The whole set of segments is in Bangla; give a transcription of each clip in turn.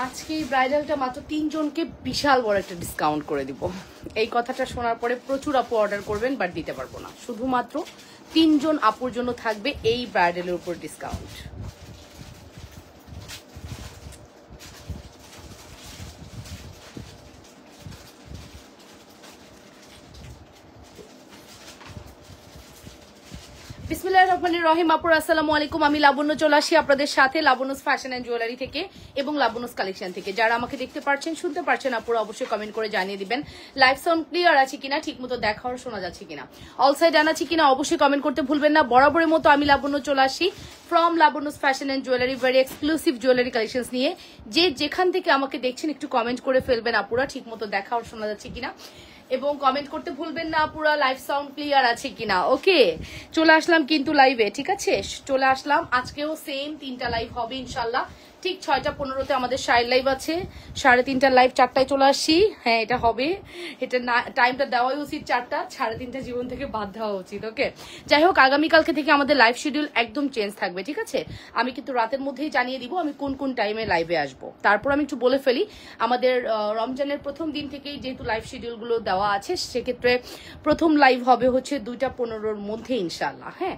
আজকে এই ব্রাইডালটা মাত্র 3 জনকে বিশাল বড় একটা ডিসকাউন্ট করে দিব। এই কথাটা শোনার পরে প্রচুর আপু অর্ডার করবেন, বাট দিতে পারবো না। শুধুমাত্র 3 জন আপুর জন্য থাকবে এই ব্রাইডালের উপর ডিসকাউন্ট। বিসমিল্লাহির রহমানির রহিম। আপুর আসসালামু আলাইকুম। আমি লাবণ্য চলে আসি আপনাদের সাথে লাবণ্যস ফ্যাশন এন্ড জুয়েলারি থেকে এবং লাবণ্যস কালেকশন থেকে। যারা আমাকে দেখতে পাচ্ছেন, শুনতে পাচ্ছেন, আপুরা অবশ্যই কমেন্ট করে জানিয়ে দিবেন লাইভ সাউন্ড ক্লিয়ার আছে কিনা, ঠিকমতো দেখা আর শোনা যাচ্ছে কিনা, অল সাইড আনা আছে কিনা অবশ্যই কমেন্ট করতে ভুলবেন না। বরাবরের মতো আমি লাবণ্য চলে আসি from Labanya's fashion and jewellery, very exclusive jewellery collections নিয়ে। যে যেখান থেকে আমাকে দেখছেন একটু কমেন্ট করে ফেলবেন আপুরা ঠিকমতো দেখা আর শোনা যাচ্ছে কিনা, এবং কমেন্ট করতে ভুলবেন না পুরো লাইভ সাউন্ড ক্লিয়ার আছে কিনা। ওকে, চলে আসলাম কিন্তু লাইভে, ঠিক আছে, চলে আসলাম। আজকেও সেম 3টা লাইভ হবে ইনশাল্লাহ। ঠিক 6টা 15-তে আমাদের শাইল লাইভ আছে, 3:30টার লাইভ 4টায় চলে আসি। হ্যাঁ, এটা হবে, এটা টাইমটা দেওয়াই উচিত 4টা, 3:30 জীবন থেকে বাদ দেওয়া উচিত। ওকে, যাই হোক, আগামীকালকে থেকে আমাদের লাইভ শিডিউল একদম চেঞ্জ থাকবে, ঠিক আছে। আমি কিন্তু রাতের মধ্যেই জানিয়ে দিব আমি কোন কোন টাইমে লাইভে আসবো। তারপর আমি একটু বলে ফেলি, আমাদের রমজানের প্রথম দিন থেকেই যেহেতু লাইভ শিডিউলগুলো দেওয়া আছে, সেক্ষেত্রে প্রথম লাইভ হবে হচ্ছে 2:15-র মধ্যে ইনশাল্লাহ। হ্যাঁ,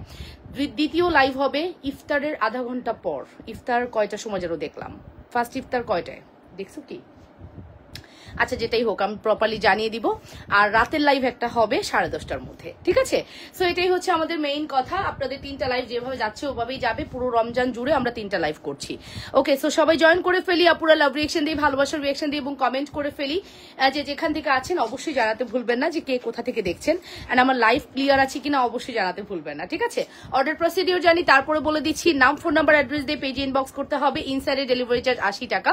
দ্বিতীয় লাইভ হবে ইফতারের আধা ঘন্টা পর। ইফতার কয়টার সময় যেন দেখলাম, ফার্স্ট ইফতার কয়টায় দেখছো কি? আচ্ছা, যেটাই হোক আমি প্রপারলি জানিয়ে দিব। আর রাতের লাইভ একটা হবে 10:30টার মধ্যে, ঠিক আছে। সো এটাই হচ্ছে আমাদের মেইন কথা। আপনাদের 3টা লাইভ যেভাবে যাচ্ছে ওভাবেই যাবে, পুরো রমজান জুড়ে আমরা 3টা লাইভ করছি। ওকে, সো সবাই জয়েন করে ফেলি, আপুরা লাভ রিয়েকশন দিয়ে, ভালোবাসার রিয়েকশন দিয়ে এবং কমেন্ট করে ফেলি। যে যেখান থেকে আছেন অবশ্যই জানাতে ভুলবেন না যে কে কোথা থেকে দেখছেন, অ্যান্ড আমার লাইভ ক্লিয়ার আছে কিনা অবশ্যই জানাতে ভুলবেন না, ঠিক আছে। অর্ডার প্রসিডিওর জানি, তারপরে বলে দিচ্ছি। নাম, ফোন নাম্বার, অ্যাড্রেস দিয়ে পেজে ইনবক্স করতে হবে। ইনসাইডে ডেলিভারি চার্জ 80 টাকা,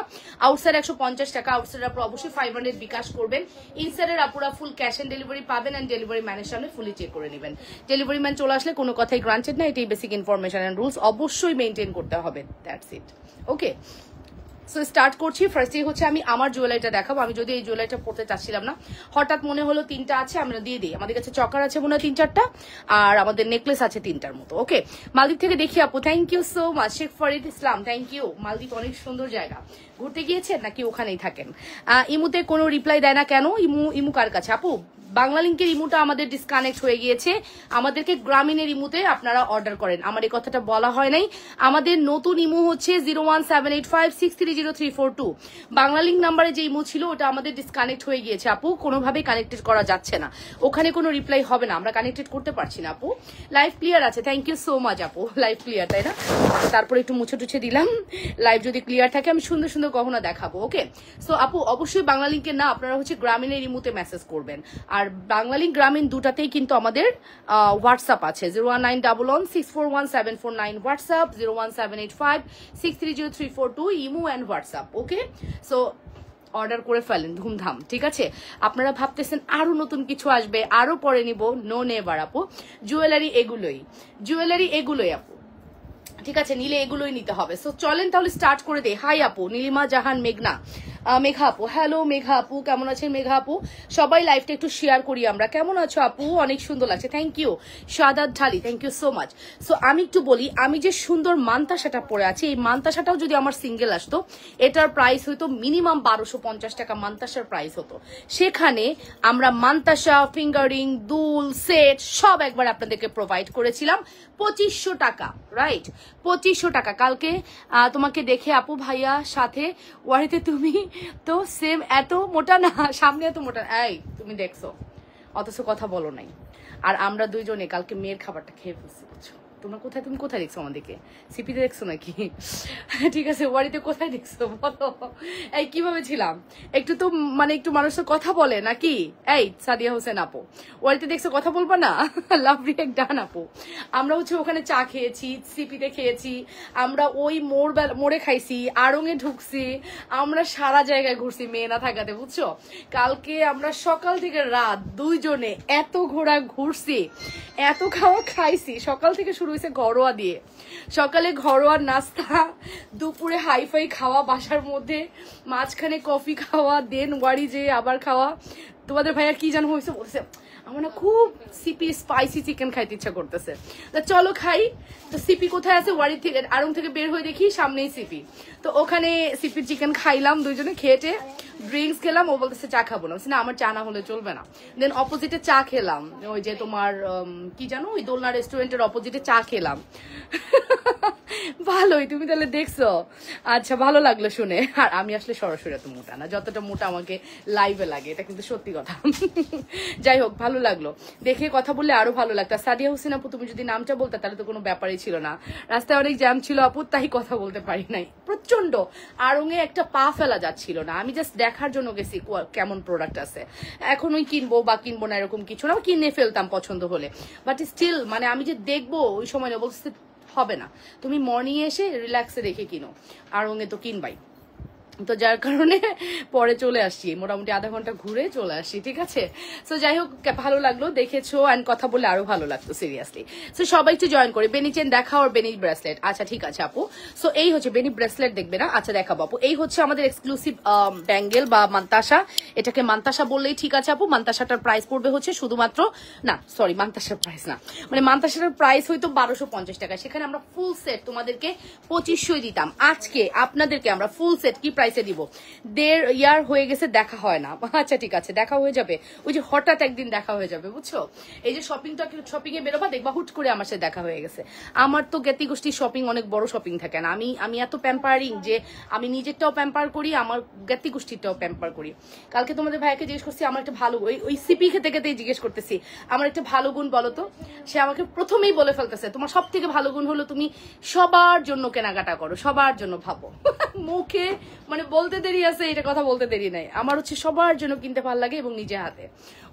আউটসাইড 150 টাকা। আউটসাইড আপনারা অবশ্যই 500 বিকাশ করবেন। ইনসাইডের আপুরা ফুল ক্যাশ অন ডেলিভারি পাবেন, এন্ড ডেলিভারি ম্যানের সামনে ফুলি চেক করে নেবেন। ডেলিভারি ম্যান চলে আসলে কোনো কথাই গ্রান্টেড না, এটাই বেসিক ইনফরমেশন এন্ড রুলস অবশ্যই মেনটেন করতে হবে। That's it. Okay, so start করছি। ফার্স্টেই হচ্ছে আমি আমার জুয়েলারিটা দেখাবো। আমি যদি এই জুয়েলারিটা পড়তে চাচ্ছিলাম না, হঠাৎ মনে হলো 3টা আছে, আমরা দিয়ে দিই। আমাদের কাছে চকার আছে মনে হয় 3-4টা, আর আমাদের নেকলেস আছে 3টার মতো। ওকে, মালদ্বীপ থেকে দেখি আপু, thank you so much. Sheikh Farid Islam, thank you. মালদ্বীপ অনেক সুন্দর জায়গা, ঘুরতে গিয়েছেন নাকি ওখানেই থাকেন? ইমুতে কোনো রিপ্লাই দেয় না কেন? ইমু কার কাছে আপু? বাংলা লিঙ্কের ইমুটা আমাদের ডিসকানেক্ট হয়ে গিয়েছে, আমাদেরকে গ্রামীণের ইমুতে আপনারা অর্ডার করেন। আমার এই কথাটা বলা হয় নাই। আমাদের নতুন ইমু হচ্ছে 01785630342। বাংলা লিঙ্ক নাম্বারে যে ইমু ছিল ওটা আমাদের ডিসকানেক্ট হয়ে গিয়েছে আপু, কোনোভাবেই কানেক্টেড করা যাচ্ছে না, ওখানে কোনো রিপ্লাই হবে না, আমরা কানেক্টেড করতে পারছি না আপু। লাইভ ক্লিয়ার আছে, থ্যাংক ইউ সো মাচ আপু। লাইভ ক্লিয়ার, তাই না? তারপরে একটু মুছে টুছে দিলাম। লাইভ যদি ক্লিয়ার থাকে আমি সুন্দর সুন্দর গহনা দেখাবো। ওকে, সো আপু অবশ্যই বাংলা লিঙ্কের না, আপনারা হচ্ছে গ্রামীণের ইমুতে মেসেজ করবেন। আর বাঙালি গ্রামীণ দুটাতেই কিন্তু আমাদের হোয়াটসঅ্যাপ আছে, 01911641749 WhatsApp, 01785630342 imo and WhatsApp. Okay, so order করে ফেলেন ধুমধাম, ঠিক আছে। আপনারা ভাবতেছেন আরো নতুন কিছু আসবে, আরো পরে নিব, নো নেভার আপু। জুয়েলারি এগুলোই আপু, ঠিক আছে, নিলে এগুলোই নিতে হবে। সো চলেন তাহলে স্টার্ট করে দেই। হাই আপু, নীলিমা জাহান মেঘা আপু, হ্যালো মেঘা আপু, কেমন আছেন মেঘা আপু? সবাই লাইভটা একটু শেয়ার করি আমরা। কেমন আছো আপু? অনেক সুন্দর লাগছে, thank you. Sadat Dhali, thank you so much. So আমি একটু বলি, আমি যে সুন্দর মানতাসাটা পরে আছি, এই মানতাসাটাও যদি আমার সিঙ্গেল আসতো, এটার প্রাইস হইতো মিনিমাম 1250 টাকা মানতাসার প্রাইস হতো। সেখানে আমরা মানতাসা, ফিঙ্গারিং, দুল, সেট সব একবার আপনাদেরকে প্রোভাইড করেছিলাম 2500 টাকা, রাইট? 2500 টাকা। কালকে তোমাকে দেখে আপু ভাইয়া সাথে ওয়ারিতে তুমি তো সেম, এত মোটা না, সামনে এত মোটা। এই তুমি দেখছো, অথচ কথা বলো নাই। আর আমরা দুইজনে কালকে মেয়ের খাবারটা খেয়ে ফেলছি, বুঝছো? তুমি কোথায় দেখছো আমাদেরকে? সিপিতে দেখছো নাকি? ঠিক আছে, ওয়ারিতে কোথায় দেখছো বলো? এই কিভাবে ছিলাম? একটু তো মানে একটু মানুষের কথা বলে নাকি? এই সাদিয়া হোসেন আপু, ওয়ারিতে দেখছো, কথা বলবো না? লাভ রিয়েক্ট ডান আপু। আমরা হচ্ছে ওখানে চা খেয়েছি, সিপিতে খেয়েছি, আমরা ওই মোড়ে খাইছি, আড়ঙে ঢুকছি, আমরা সারা জায়গায় ঘুরছি মেয়ে না থাকাতে, বুঝছো? কালকে আমরা সকাল থেকে রাত দুইজনে এত ঘোরা ঘুরছি, এত খাওয়া খাইছি। সকাল থেকে শুরু হয়েছে ঘরোয়া দিয়ে, সকালে ঘরোয়া নাস্তা, দুপুরে হাইফাই খাওয়া বাসার মধ্যে, মাঝখানে কফি খাওয়া, দেন ওয়ারি যে আবার খাওয়া, তোমাদের ভাইয়া কি যেন হয়েছে বলছে আমার না খুব সিপি স্পাইসি চিকেন খাইতে ইচ্ছা করতেছে, তা চলো খাই। তো সিপি কোথায় আছে, ওয়ারি থেকে আড়ং থেকে বের হয়ে দেখি সামনেই সিপি। তো ওখানে সিপির চিকেন খাইলাম দুইজনে, খেয়েটে ড্রিঙ্কস খেলাম। ও বলতেছে চা খাবো না, না আমার চা না হলে চলবে না। দেন অপোজিটে চা খেলাম, ওই যে তোমার কি জানো ওই দোলনা রেস্টুরেন্টের অপোজিটে চা খেলাম। ভালোই, তুমি তাহলে দেখছো? আচ্ছা, ভালো লাগলো শুনে। আর আমি আসলে সরাসরি এত মোটা না, যতটা মোটা আমাকে লাইভে লাগে, এটা কিন্তু সত্যি কথা। যাই হোক, ভালো লাগলো দেখে, কথা বললে আরো ভালো লাগতো। সাদিয়া হোসেন আপু, তুমি যদি নামটা বলতে তাহলে তো কোনো ব্যাপারই ছিল না। রাস্তায় অনেক জ্যাম ছিল আপু, তাই কথা বলতে পারি নাই। প্রচন্ড আড়ঙে একটা পা ফেলা যাচ্ছিল না, আমি জাস্ট দেখার জন্য গেছি কেমন প্রোডাক্ট আছে। এখন ওই কিনবো বা কিনবো না এরকম কিছু না, কিনে ফেলতাম পছন্দ হলে, বাট স্টিল মানে আমি যে দেখবো ওই সময় না, বলতে হবে না, তুমি মর্নিং এসে রিল্যাক্সে রেখে কিনো, আড়ঙে তো কিনবাই। তো যার কারণে পরে চলে আসছি, মোটামুটি আধা ঘন্টা ঘুরে চলে আসছি, ঠিক আছে। সো যাই হোক, ভালো লাগলো দেখেছো, অ্যান্ড কথা বলে আরো ভালো লাগতো সিরিয়াসলি। সো সবাই একটু জয়েন করে বেনি চেন দেখাও আর বেনি ব্রেসলেট। আচ্ছা ঠিক আছে আপু, সো এই হচ্ছে বেনি ব্রেসলেট, দেখবে না? আচ্ছা দেখাবো আপু, এই হচ্ছে আমাদের এক্সক্লুসিভ ব্যাঙ্গেল বা মান্তাসা, এটাকে মান্তাসা বললেই ঠিক আছে আপু। মান্তাসাটার প্রাইস পড়বে হচ্ছে শুধুমাত্র, না সরি মান্তাসার প্রাইস না, মানে মান্তাসাটার প্রাইস হয়তো 1250 টাকা, সেখানে আমরা ফুল সেট তোমাদেরকে 2500 দিতাম। আজকে আপনাদেরকে আমরা ফুল সেট কি প্রাইসে দিব? 1.5 ইয়ার হয়ে গেছে, দেখা হয় না। আচ্ছা ঠিক আছে, দেখা হয়ে যাবে, ওই যে হঠাৎ একদিন দেখা হয়ে যাবে, বুঝছো? এই যে শপিং এ বেরোবা, দেখবা হুট করে আমার সাথে দেখা হয়ে গেছে। আমার তো জ্ঞাতি গোষ্ঠীর শপিং অনেক বড় শপিং থাকে না, আমি এত প্যাম্পারিং যে আমি নিজেরটাও প্যাম্পার করি, আমার জ্ঞাতি গোষ্ঠীরটাও প্যাম্পার করি। কালকে তোমাদের ভাইকে জিজ্ঞেস করছি আমার একটা ভালো, ওই সিপি খেতে খেতেই জিজ্ঞেস করতেছি আমার একটা ভালো গুণ বলো তো। সে আমাকে প্রথমেই বলে ফেলতেছে তোমার সব থেকে ভালো গুণ হলো তুমি সবার জন্য কেনাকাটা করো, সবার জন্য ভাবো। মুখে মানে বলতে দেরি আছে, এটা কথা বলতে দেরি নাই। আমার হচ্ছে সবার জন্য কিনতে ভালো লাগে এবং নিজে হাতে,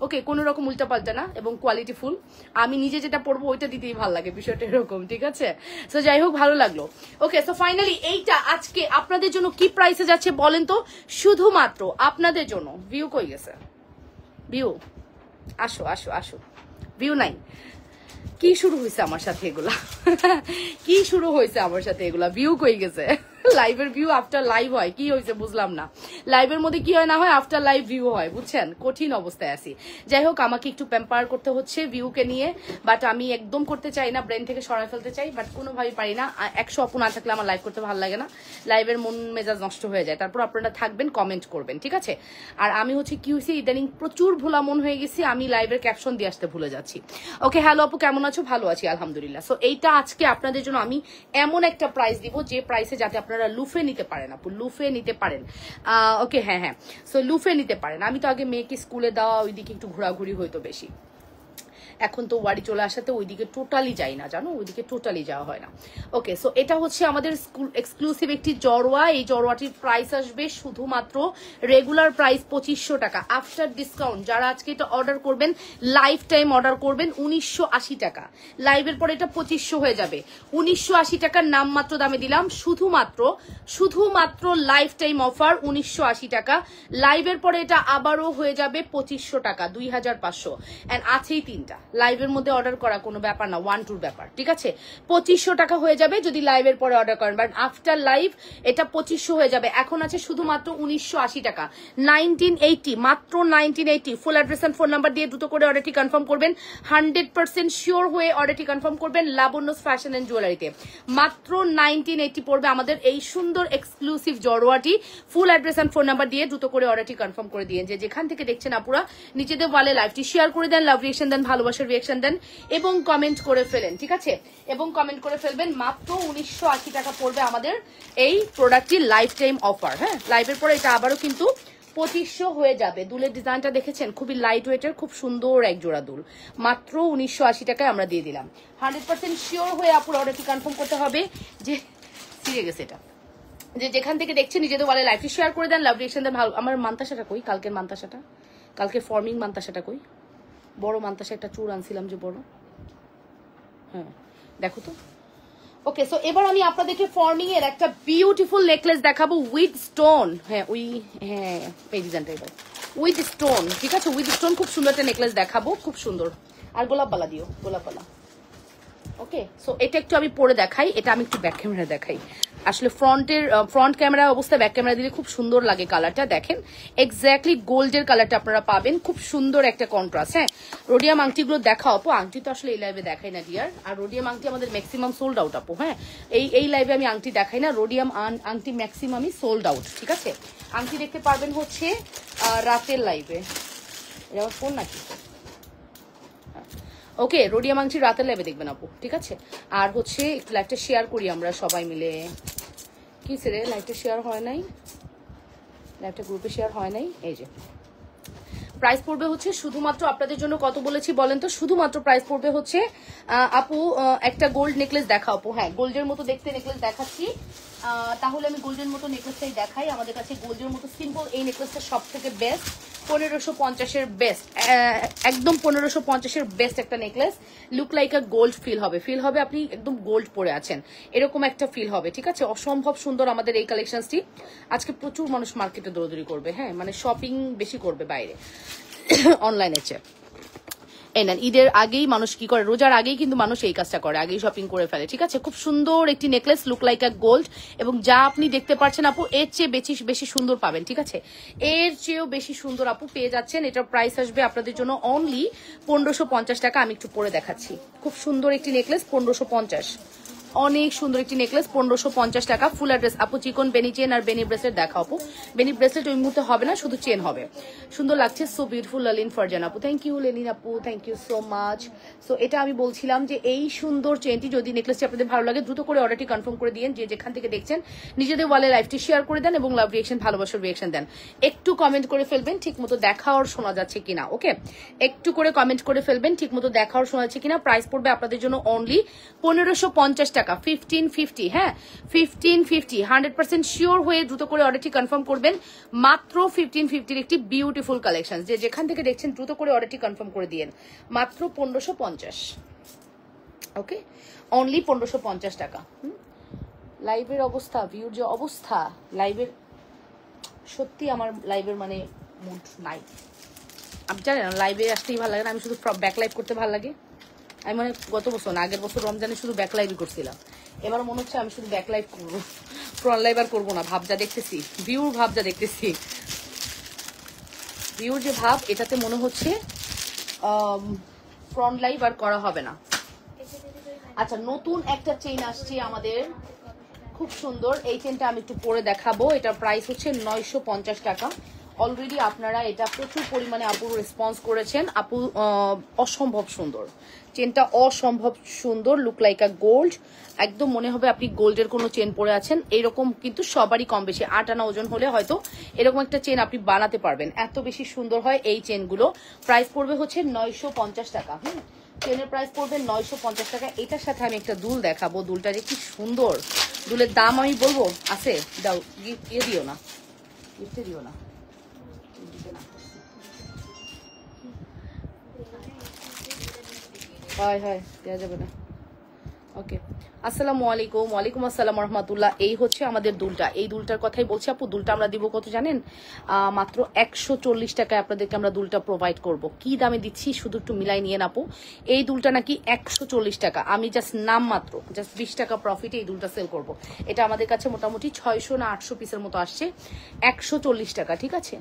ওকে, কোনো রকম উল্টাপাল্টা না, এবং কোয়ালিটি ফুল। আমি নিজে যেটা পড়বো ওইটা দিতেই ভালো লাগে, বিষয়টা এরকম, ঠিক আছে। সো যাই হোক, ভালো লাগলো। ওকে, সো ফাইনালি এইটা আজকে আপনাদের জন্য কি প্রাইসে যাচ্ছে বলেন তো? শুধুমাত্র আপনাদের জন্য। ভিউ কই গেছে? ভিউ আসো আসো আসো, ভিউ নাই? কি শুরু হয়েছে আমার সাথে এগুলা? কি শুরু হয়েছে আমার সাথে এগুলা? ভিউ কই গেছে? লাইভের ভিউ আফটার লাইভ হয়, কি হয়েছে বুঝলাম না। লাইভের মধ্যে কি হয় না হয়, আফটার লাইভ ভিউ হয়, বুঝছেন? কঠিন অবস্থায় আছি। যাই হোক, আমাকে একটু প্যাম্পার করতে হচ্ছে ভিউকে নিয়ে, বাট আমি একদম করতে চাই না, ব্রেন থেকে সরাই ফেলতে চাই, বাট কোনোভাবেই পারি না। 100 আপু না থাকলে আমার লাইভ করতে ভালো লাগে না, লাইভের মন মেজাজ নষ্ট হয়ে যায়। তারপর আপনারা থাকবেন, কমেন্ট করবেন, ঠিক আছে। আর আমি হচ্ছে কিউসি ইদানিং প্রচুর ভোলা মন হয়ে গেছি, আমি লাইভের ক্যাপশন দিয়ে আসতে ভুলে যাচ্ছি। ওকে, হ্যালো আপু, কেমন আছো? ভালো আছি আলহামদুলিল্লাহ। সো এইটা আজকে আপনাদের জন্য আমি এমন একটা প্রাইস দিব, যে প্রাইসে যাতে আপনারা লুফে নিতে পারেন আপু, লুফে নিতে পারেন। ওকে, হ্যাঁ হ্যাঁ, সো লুফে নিতে পারেন। আমি তো আগে মেয়েকে স্কুলে দেওয়া, ওইদিকে একটু ঘোরাঘুরি হইতো বেশি, এখন তো ওয়ারি চলে আসাতে ওইদিকে টোটালি যাই না, জানো, ওইদিকে টোটালি যাওয়া হয় না। ওকে, সো এটা হচ্ছে আমাদের স্কুল এক্সক্লুসিভ একটি জড়োয়া। এই জড়োয়াটির প্রাইস আসবে শুধুমাত্র রেগুলার প্রাইস 2500 টাকা, আফটার ডিসকাউন্ট যারা আজকে এটা অর্ডার করবেন, লাইফ টাইম অর্ডার করবেন 1980 টাকা। লাইভের পরে এটা 2500 হয়ে যাবে। 1980 টাকার নামমাত্র দামে দিলাম, শুধুমাত্র লাইফ টাইম অফার 1980 টাকা। লাইভের পরে এটা আবারও হয়ে যাবে 2500 টাকা, 2500। এন্ড আছেই তিনটা, লাইভের মধ্যে অর্ডার করা কোনো ব্যাপার না, 1-2 ব্যাপার, ঠিক আছে। 2500 টাকা হয়ে যাবে যদি লাইভের পরে অর্ডার করেন, বাট আফটার লাইভ এটা 2500 হয়ে যাবে। এখন আছে শুধুমাত্র 1980 টাকা, 1980, মাত্র 1980। Full address and phone number দিয়ে দ্রুত করে অর্ডারটি কনফার্ম করবেন, 100% শিওর হয়ে অর্ডারটি কনফার্ম করবেন লাবণ্যস ফ্যাশন এন্ড জুয়েলারিতে। মাত্র 1980 পড়বে আমাদের এই সুন্দর এক্সক্লুসিভ জড়োয়াটি। Full address and phone number দিয়ে দ্রুত করে অর্ডারটি কনফার্ম করে দিয়ে, যে যেখান থেকে দেখছেন আপুরা নিজেদের ওয়ালে লাইভটি শেয়ার করে দেন, লাভ রিয়েকশন দেন, ভালোবাসার রিয়েকশন দেন, এবং কমেন্ট করে ফেলেন, ঠিক আছে, এবং কমেন্ট করে ফেলবেন। মাত্র 1980 টাকা পড়বে আমাদের এই প্রোডাক্টটির লাইফ টাইম অফার। হ্যাঁ, লাইভের পরে এটা আবারও কিন্তু 2500 হয়ে যাবে। দুলের ডিজাইনটা দেখেছেন, খুবই লাইট ওয়েটের, খুব সুন্দর এক জোড়া দুল, মাত্র 1980 টাকায় আমরা দিয়ে দিলাম। 100% শিওর হয়ে আপুরা অর্ডারটি কনফার্ম করতে হবে, যে ছিঁড়ে গেছে এটা, যে যেখান থেকে দেখছেন নিজেদের ওয়ালে লাইভটি শেয়ার করে দেন, লাভ রিয়েকশন দেন। ভালো, আমার মান্তাসাটা কই? কালকের মান্তাসাটা, কালকে ফর্মিং মান্তাসাটা কই? বড় মান্তাসা একটা চুর আনছিলাম যে বড়, হ্যাঁ দেখো তো। ওকে, সো এবার আমি আপনাদেরকে ফর্মিং এর একটা বিউটিফুল নেকলেস দেখাবো উইথ স্টোন। হ্যাঁ ওই, হ্যাঁ এই ডিজাইনটা এবার উইথ স্টোন, ঠিক আছে, উইথ স্টোন খুব সুন্দর একটা নেকলেস দেখাবো, খুব সুন্দর। আর গোলাপ বালা দিও, গোলাপ বালা। ওকে, সো এটা একটু আমি পরে দেখাই, এটা আমি একটু ব্যাক ক্যামেরা দেখাই। আসলে ফ্রন্ট ক্যামেরা অবস্থা ব্যাক ক্যামেরা দিলে খুব সুন্দর লাগে কালারটা। দেখেন এক্স্যাক্টলি গোল্ডের কালারটা আপনারা পাবেন, খুব সুন্দর একটা কন্ট্রাস্ট। হ্যাঁ, রোডিয়াম আংটিগুলো দেখাও আপু। আংটি তো আসলে এই লাইভে দেখাই না ডিয়ার, আর রোডিয়াম আংটি আমাদের ম্যাক্সিমাম সোল্ড আউট আপু। হ্যাঁ, এই লাইভে আমি আংটি দেখাই না, রোডিয়াম আংটি ম্যাক্সিমামই সোল্ড আউট। ঠিক আছে, আংটি দেখতে পারবেন হচ্ছে রাতের লাইভে। এটা আমার ফোন নাকি? ওকে, রোডিয়াম আংটি রাতের লাইভে দেখবেন আপু। ঠিক আছে, আর হচ্ছে একটু লাইভটা শেয়ার করি আমরা সবাই মিলে। কি রে, লাইভটা শেয়ার হয় নাই, লাইভটা গ্রুপে শেয়ার হয় নাই। এই যে প্রাইস পড়বে হচ্ছে শুধুমাত্র আপনাদের জন্য কত বলেছি বলেন তো? শুধুমাত্র প্রাইস পড়বে হচ্ছে আপু একটা গোল্ড নেকলেস দেখাও আপু। হ্যাঁ, গোল্ডের মতো দেখতে নেকলেস দেখাচ্ছি, তাহলে আমি গোল্ডের মতো নেকলেসটাই দেখাই। আমাদের কাছে গোল্ডের মতো সিম্পল এই নেকলেসটা সব থেকে বেস্ট, 1550-এর বেস্ট, একদম 1550-এর বেস্ট একটা necklace. Look like a gold feel হবে আপনি একদম গোল্ড পরে আছেন এরকম একটা ফিল হবে। ঠিক আছে, অসম্ভব সুন্দর আমাদের এই কালেকশনটি। আজকে প্রচুর মানুষ মার্কেটে দৌড়দৌড়ি করবে, হ্যাঁ মানে শপিং বেশি করবে বাইরে অনলাইনে চেয়ে। এই নেন, ঈদের আগেই মানুষ কি করে, রোজার আগেই কিন্তু মানুষ এই কাজটা করে, আগেই শপিং করে ফেলে। ঠিক আছে, খুব সুন্দর একটি necklace, look like a gold, এবং যা আপনি দেখতে পাচ্ছেন আপু এর চেয়ে বেশি সুন্দর পাবেন। ঠিক আছে, এর চেয়েও বেশি সুন্দর আপু পেয়ে যাচ্ছেন। এটার প্রাইস আসবে আপনাদের জন্য অনলি 1550 টাকা। আমি একটু পরে দেখাচ্ছি, খুব সুন্দর একটি নেকলেস 1550, অনেক সুন্দর একটি নেকলেস 1550 টাকা। ফুল অ্যাড্রেস আপু, চিকন বেনি চেন আর বেনি ব্রেসলেট দেখাও আপু। বেনি ব্রেসলেট ওই মুহূর্তে হবে না, শুধু চেন হবে। সুন্দর লাগছে, সো বিউটিফুল লালিন ফারজান আপু, থ্যাংক ইউ লেনিন আপু, thank you so much. So এটা আমি বলছিলাম যে এই সুন্দর চেনটি যদি নেকলেসটি আপনাদের ভালো লাগে দ্রুত করে অর্ডারটি কনফার্ম করে দিন। যে যেখান থেকে দেখছেন নিজেদের ওয়ালে লাইভটি শেয়ার করে দেন এবং লাভ রিয়েকশন, ভালোবাসার রিয়েকশন দেন। একটু কমেন্ট করে ফেলবেন ঠিক মতো দেখা আর শোনা যাচ্ছে কিনা। ওকে, একটু করে কমেন্ট করে ফেলবেন ঠিক মতো দেখা আর শোনা যাচ্ছে কিনা। প্রাইস পড়বে আপনাদের জন্য অনলি 1550 টাকা, 1550। হ্যাঁ, 1550 100% শিওর হয়ে দ্রুত করে অর্ডারটি কনফার্ম করবেন। মাত্র 1550-এর একটি বিউটিফুল কালেকশন। যে যেখান থেকে দেখছেন দ্রুত করে অর্ডারটি কনফার্ম করে দিয়েন। মাত্র 1550। ওকে, অনলি 1550 টাকা। লাইভের অবস্থা, ভিউর যে অবস্থা লাইভের, সত্যি আমার লাইভের মানে মুড নাই। আপনি জানেন লাইভে আসতেই ভালো লাগে না, আমি শুধু ব্যাক লাইভ করতে ভালো লাগে। আমি মানে গত বছর না আগের বছর রমজানে শুধু ব্যাক লাইভই করছিলাম, এবার মনে হচ্ছে আমি শুধু ব্যাক লাইভ করবো, ফ্রন্ট লাইভ আর করবো না। ভাব যা দেখতেছি, ভিউর ভাব যা দেখতেছি, ভিউর যে ভাব, এটাতে মনে হচ্ছে ফ্রন্ট লাইভ আর করা হবে না। আচ্ছা, নতুন একটা চেইন আসছে আমাদের, খুব সুন্দর। এই চেনটা আমি একটু পরে দেখাবো। এটার প্রাইস হচ্ছে 950 টাকা। অলরেডি আপনারা এটা প্রচুর পরিমাণে আপুর রেসপন্স করেছেন। আপু অসম্ভব সুন্দর চেনটা, অসম্ভব সুন্দর, লুক লাইক আ গোল্ড, একদম মনে হবে আপনি গোল্ডের কোনো চেন পরে আছেন। এরকম কিন্তু সবারই কম বেশি 8 আনা ওজন হলে হয়তো এরকম একটা চেন আপনি বানাতে পারবেন, এত বেশি সুন্দর হয় এই চেনগুলো। প্রাইস পড়বে হচ্ছে 950 টাকা। চেনের প্রাইস পড়বে 950 টাকা। এটার সাথে আমি একটা দুল দেখাবো, দুলটা যে কি সুন্দর। দুলের দাম আমি বলবো, আছে দাও, গিফট দিও না, গিফটে দিও না, হয় হয় দেওয়া যাবে না। ওকে, আসসালামু আলাইকুম। ওয়ালাইকুম আসসালাম রহমতুল্লাহ। এই হচ্ছে আমাদের দুলটা, এই দুলটার কথাই বলছি আপু। দুলটা আমরা দিব কত জানেন? মাত্র 140 টাকায় আপনাদেরকে আমরা দুলটা প্রোভাইড করব। কি দামে দিচ্ছি শুধু একটু মিলাই নিয়ে আপু। এই দুলটা নাকি 140 টাকা, আমি জাস্ট নাম মাত্র জাস্ট 20 টাকা প্রফিটে এই দুলটা সেল করব। এটা আমাদের কাছে মোটামুটি 600 না 800 পিসের মতো আসছে। 140 টাকা, ঠিক আছে,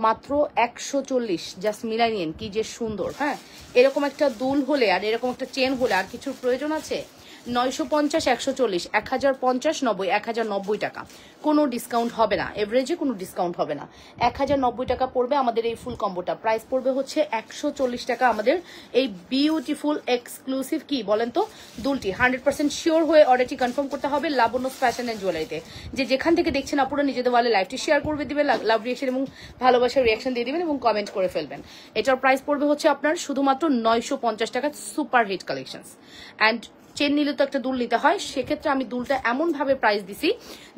মাত্র 140, জাস্ট মিলাই নিন, কি যে সুন্দর। হ্যাঁ, এরকম একটা দুল হলে আর এরকম একটা চেন হলে আর কিছুর প্রয়োজন আছে? 950, 140, 1050, 90, 1090 টাকা, কোনো ডিসকাউন্ট হবে না, এভারেজে কোনো ডিসকাউন্ট হবে না। 1090 টাকা পড়বে আমাদের এই ফুল কম্বোটা। প্রাইস পড়বে হচ্ছে 140 টাকা আমাদের এই বিউটিফুল এক্সক্লুসিভ কি বলেন তো দুলটি। 100% শিওর হয়ে অর্ডারটি কনফার্ম করতে হবে লাবণ্য ফ্যাশন অ্যান্ড জুয়েলারিতে। যে যেখান থেকে দেখছেন আপনারা নিজেদের ওয়ালে লাইভটি শেয়ার করবে দিবেন, লাভ রিয়েকশন এবং ভালোবাসার রিয়াকশন দিয়ে দিবেন এবং কমেন্ট করে ফেলবেন। এটার প্রাইস পড়বে হচ্ছে আপনার শুধুমাত্র 950 টাকা। Super hit collections. And chain নিলে তো একটা দুল নিতে হয়, সেক্ষেত্রে আমি দুলটা এমন ভাবে প্রাইস দিছি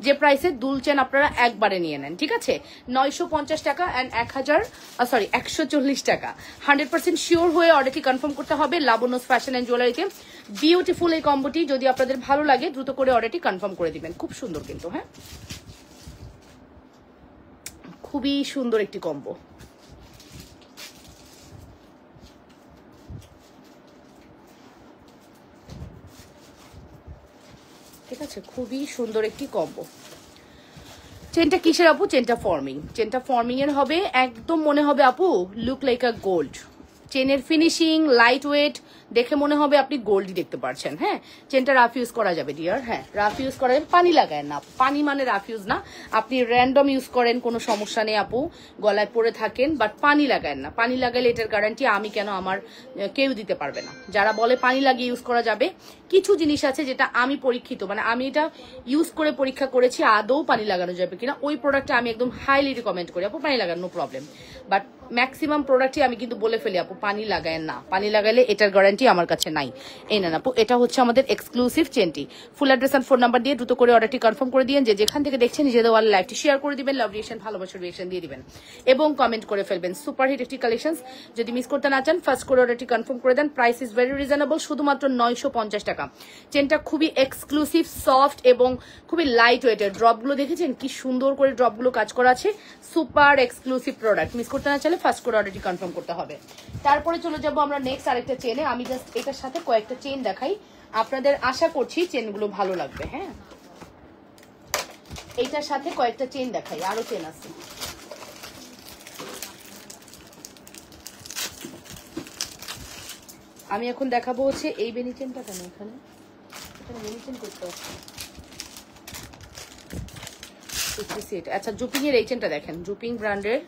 যে প্রাইসে দুল চেন আপনারা একবারে নিয়ে নেন। ঠিক আছে, 950 টাকা অ্যান্ড 140 টাকা। 100% শিওর হয়ে অর্ডারটি কনফার্ম করতে হবে লাবণ্য ফ্যাশন অ্যান্ড জুয়েলারিতে। বিউটিফুল এই কম্বোটি যদি আপনাদের ভালো লাগে দ্রুত করে অর্ডারটি কনফার্ম করে দিবেন। খুব সুন্দর কিন্তু, হ্যাঁ খুবই সুন্দর একটি কম্বো। ঠিক আছে, খুবই সুন্দর একটি কম্বো। চেনটা কিসের আপু? চেনটা ফর্মিং। চেনটা ফর্মিং এর হবে, একদম মনে হবে আপু লুক লাইক আ গোল্ড। চেনের ফিনিশিং, লাইট ওয়েট দেখে মনে হবে আপনি গোল্ডই দেখতে পাচ্ছেন। হ্যাঁ, চেনটা রাফ ইউজ করা যাবে ডিয়ার। হ্যাঁ, রাফ ইউজ করা যাবে, পানি লাগায় না। পানি মানে রাফ ইউজ না, আপনি র্যান্ডম ইউজ করেন, কোনো সমস্যা নেই আপু, গলায় পরে থাকেন, বাট পানি লাগায় না। পানি লাগাইলে এটার গ্যারান্টি আমি কেন, আমার কেউ দিতে পারবে না। যারা বলে পানি লাগিয়ে ইউজ করা যাবে, কিছু জিনিস আছে যেটা আমি পরীক্ষিত, মানে আমি এটা ইউজ করে পরীক্ষা করেছি আদৌ পানি লাগানো যাবে কিনা। ওই প্রোডাক্টটা আমি একদম হাইলি রিকমেন্ড করি আপু, পানি লাগানো নো প্রবলেম। বাট ম্যাক্সিমাম প্রোডাক্টই আমি কিন্তু বলে ফেলি আপু পানি লাগায় না, পানি লাগাইলে এটার গ্যারান্টি আমার কাছে নাই। এই না আপু, এটা হচ্ছে আমাদের এক্সক্লুসিভ চেনটি। ফুল অ্যাড্রেস আর ফোন নাম্বার দিয়ে দ্রুত করে অর্ডারটি কনফার্ম করে দিন। যে যেখান থেকে দেখছেন নিজেদের ওয়াল লাইভটি শেয়ার করে দিবেন, লাভ রিয়েকশন, ভালোবাসার রিয়েকশন দিয়ে দিবেন এবং কমেন্ট করে ফেলবেন। সুপার হিট একটি কালেকশন, যদি মিস করতে না চান ফার্স্ট করে অর্ডারটি কনফার্ম করে দেন। প্রাইস ইজ ভেরি রিজনেবল, শুধুমাত্র 950 টাকা। চেনটা খুবই এক্সক্লুসিভ, সফট এবং খুবই লাইট ওয়েটের। ড্রপগুলো দেখেছেন কি সুন্দর করে ড্রপগুলো কাজ করা আছে, সুপার এক্সক্লুসিভ প্রোডাক্ট। মিস করতে না চাইলে ফার্স্ট করে অর্ডারটি কনফার্ম করতে হবে। তারপরে চলে যাব আমরা নেক্সট আরেকটা চেনে। আমি জাস্ট এটার সাথে কয়েকটা চেন দেখাই, আপনাদের আশা করছি চেনগুলো ভালো লাগবে। হ্যাঁ, এইটার সাথে কয়েকটা চেন দেখাই, আরো চেন আছে। আমি এখন দেখাবো হচ্ছে এই বেনি চেনটা। কেন এখানে বেনি চেন করতে হচ্ছে? আচ্ছা, জুপিং এর এই চেনটা দেখেন, জুপিং ব্র্যান্ডের,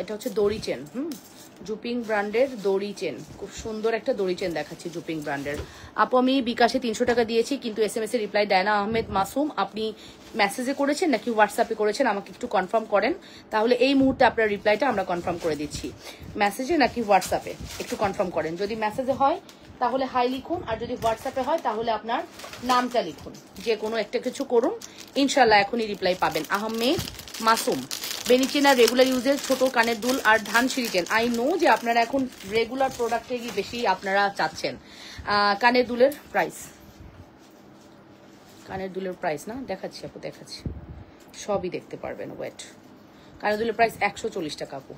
এটা হচ্ছে দড়ি চেন। জুপিং ব্র্যান্ডের দড়ি চেন, খুব সুন্দর একটা দড়ি চেন দেখাচ্ছি জুপিং ব্র্যান্ডের। আপু আমি বিকাশে 300 টাকা দিয়েছি, কিন্তু SMS এ রিপ্লাই দেয় না। আহমেদ মাসুম, আপনি মেসেজে করেছেন নাকি হোয়াটসঅ্যাপে করেছেন আমাকে একটু কনফার্ম করেন, তাহলে এই মুহূর্তে আপনার রিপ্লাইটা আমরা কনফার্ম করে দিচ্ছি। মেসেজে নাকি হোয়াটসঅ্যাপে একটু কনফার্ম করেন। যদি মেসেজে হয় তাহলে হাই লিখুন, আর যদি হোয়াটসঅ্যাপে হয় তাহলে আপনার নামটা লিখুন। যে কোনো একটা কিছু করুন, ইনশাল্লাহ এখনই রিপ্লাই পাবেন। আহমেদ মাসুম, বেনিচেন আর রেগুলার ইউজের ছোট কানের দুল আর ধানসিঁড়ি চেন। আই নো যে আপনারা এখন রেগুলার প্রোডাক্টে বেশি আপনারা চাচ্ছেন। কানের দুলের প্রাইস, কানের দুলের প্রাইস না দেখাচ্ছি আপু, দেখাচ্ছি, সবই দেখতে পারবেন। ওয়েট, কানের দুলের প্রাইস 140 টাকা আপু।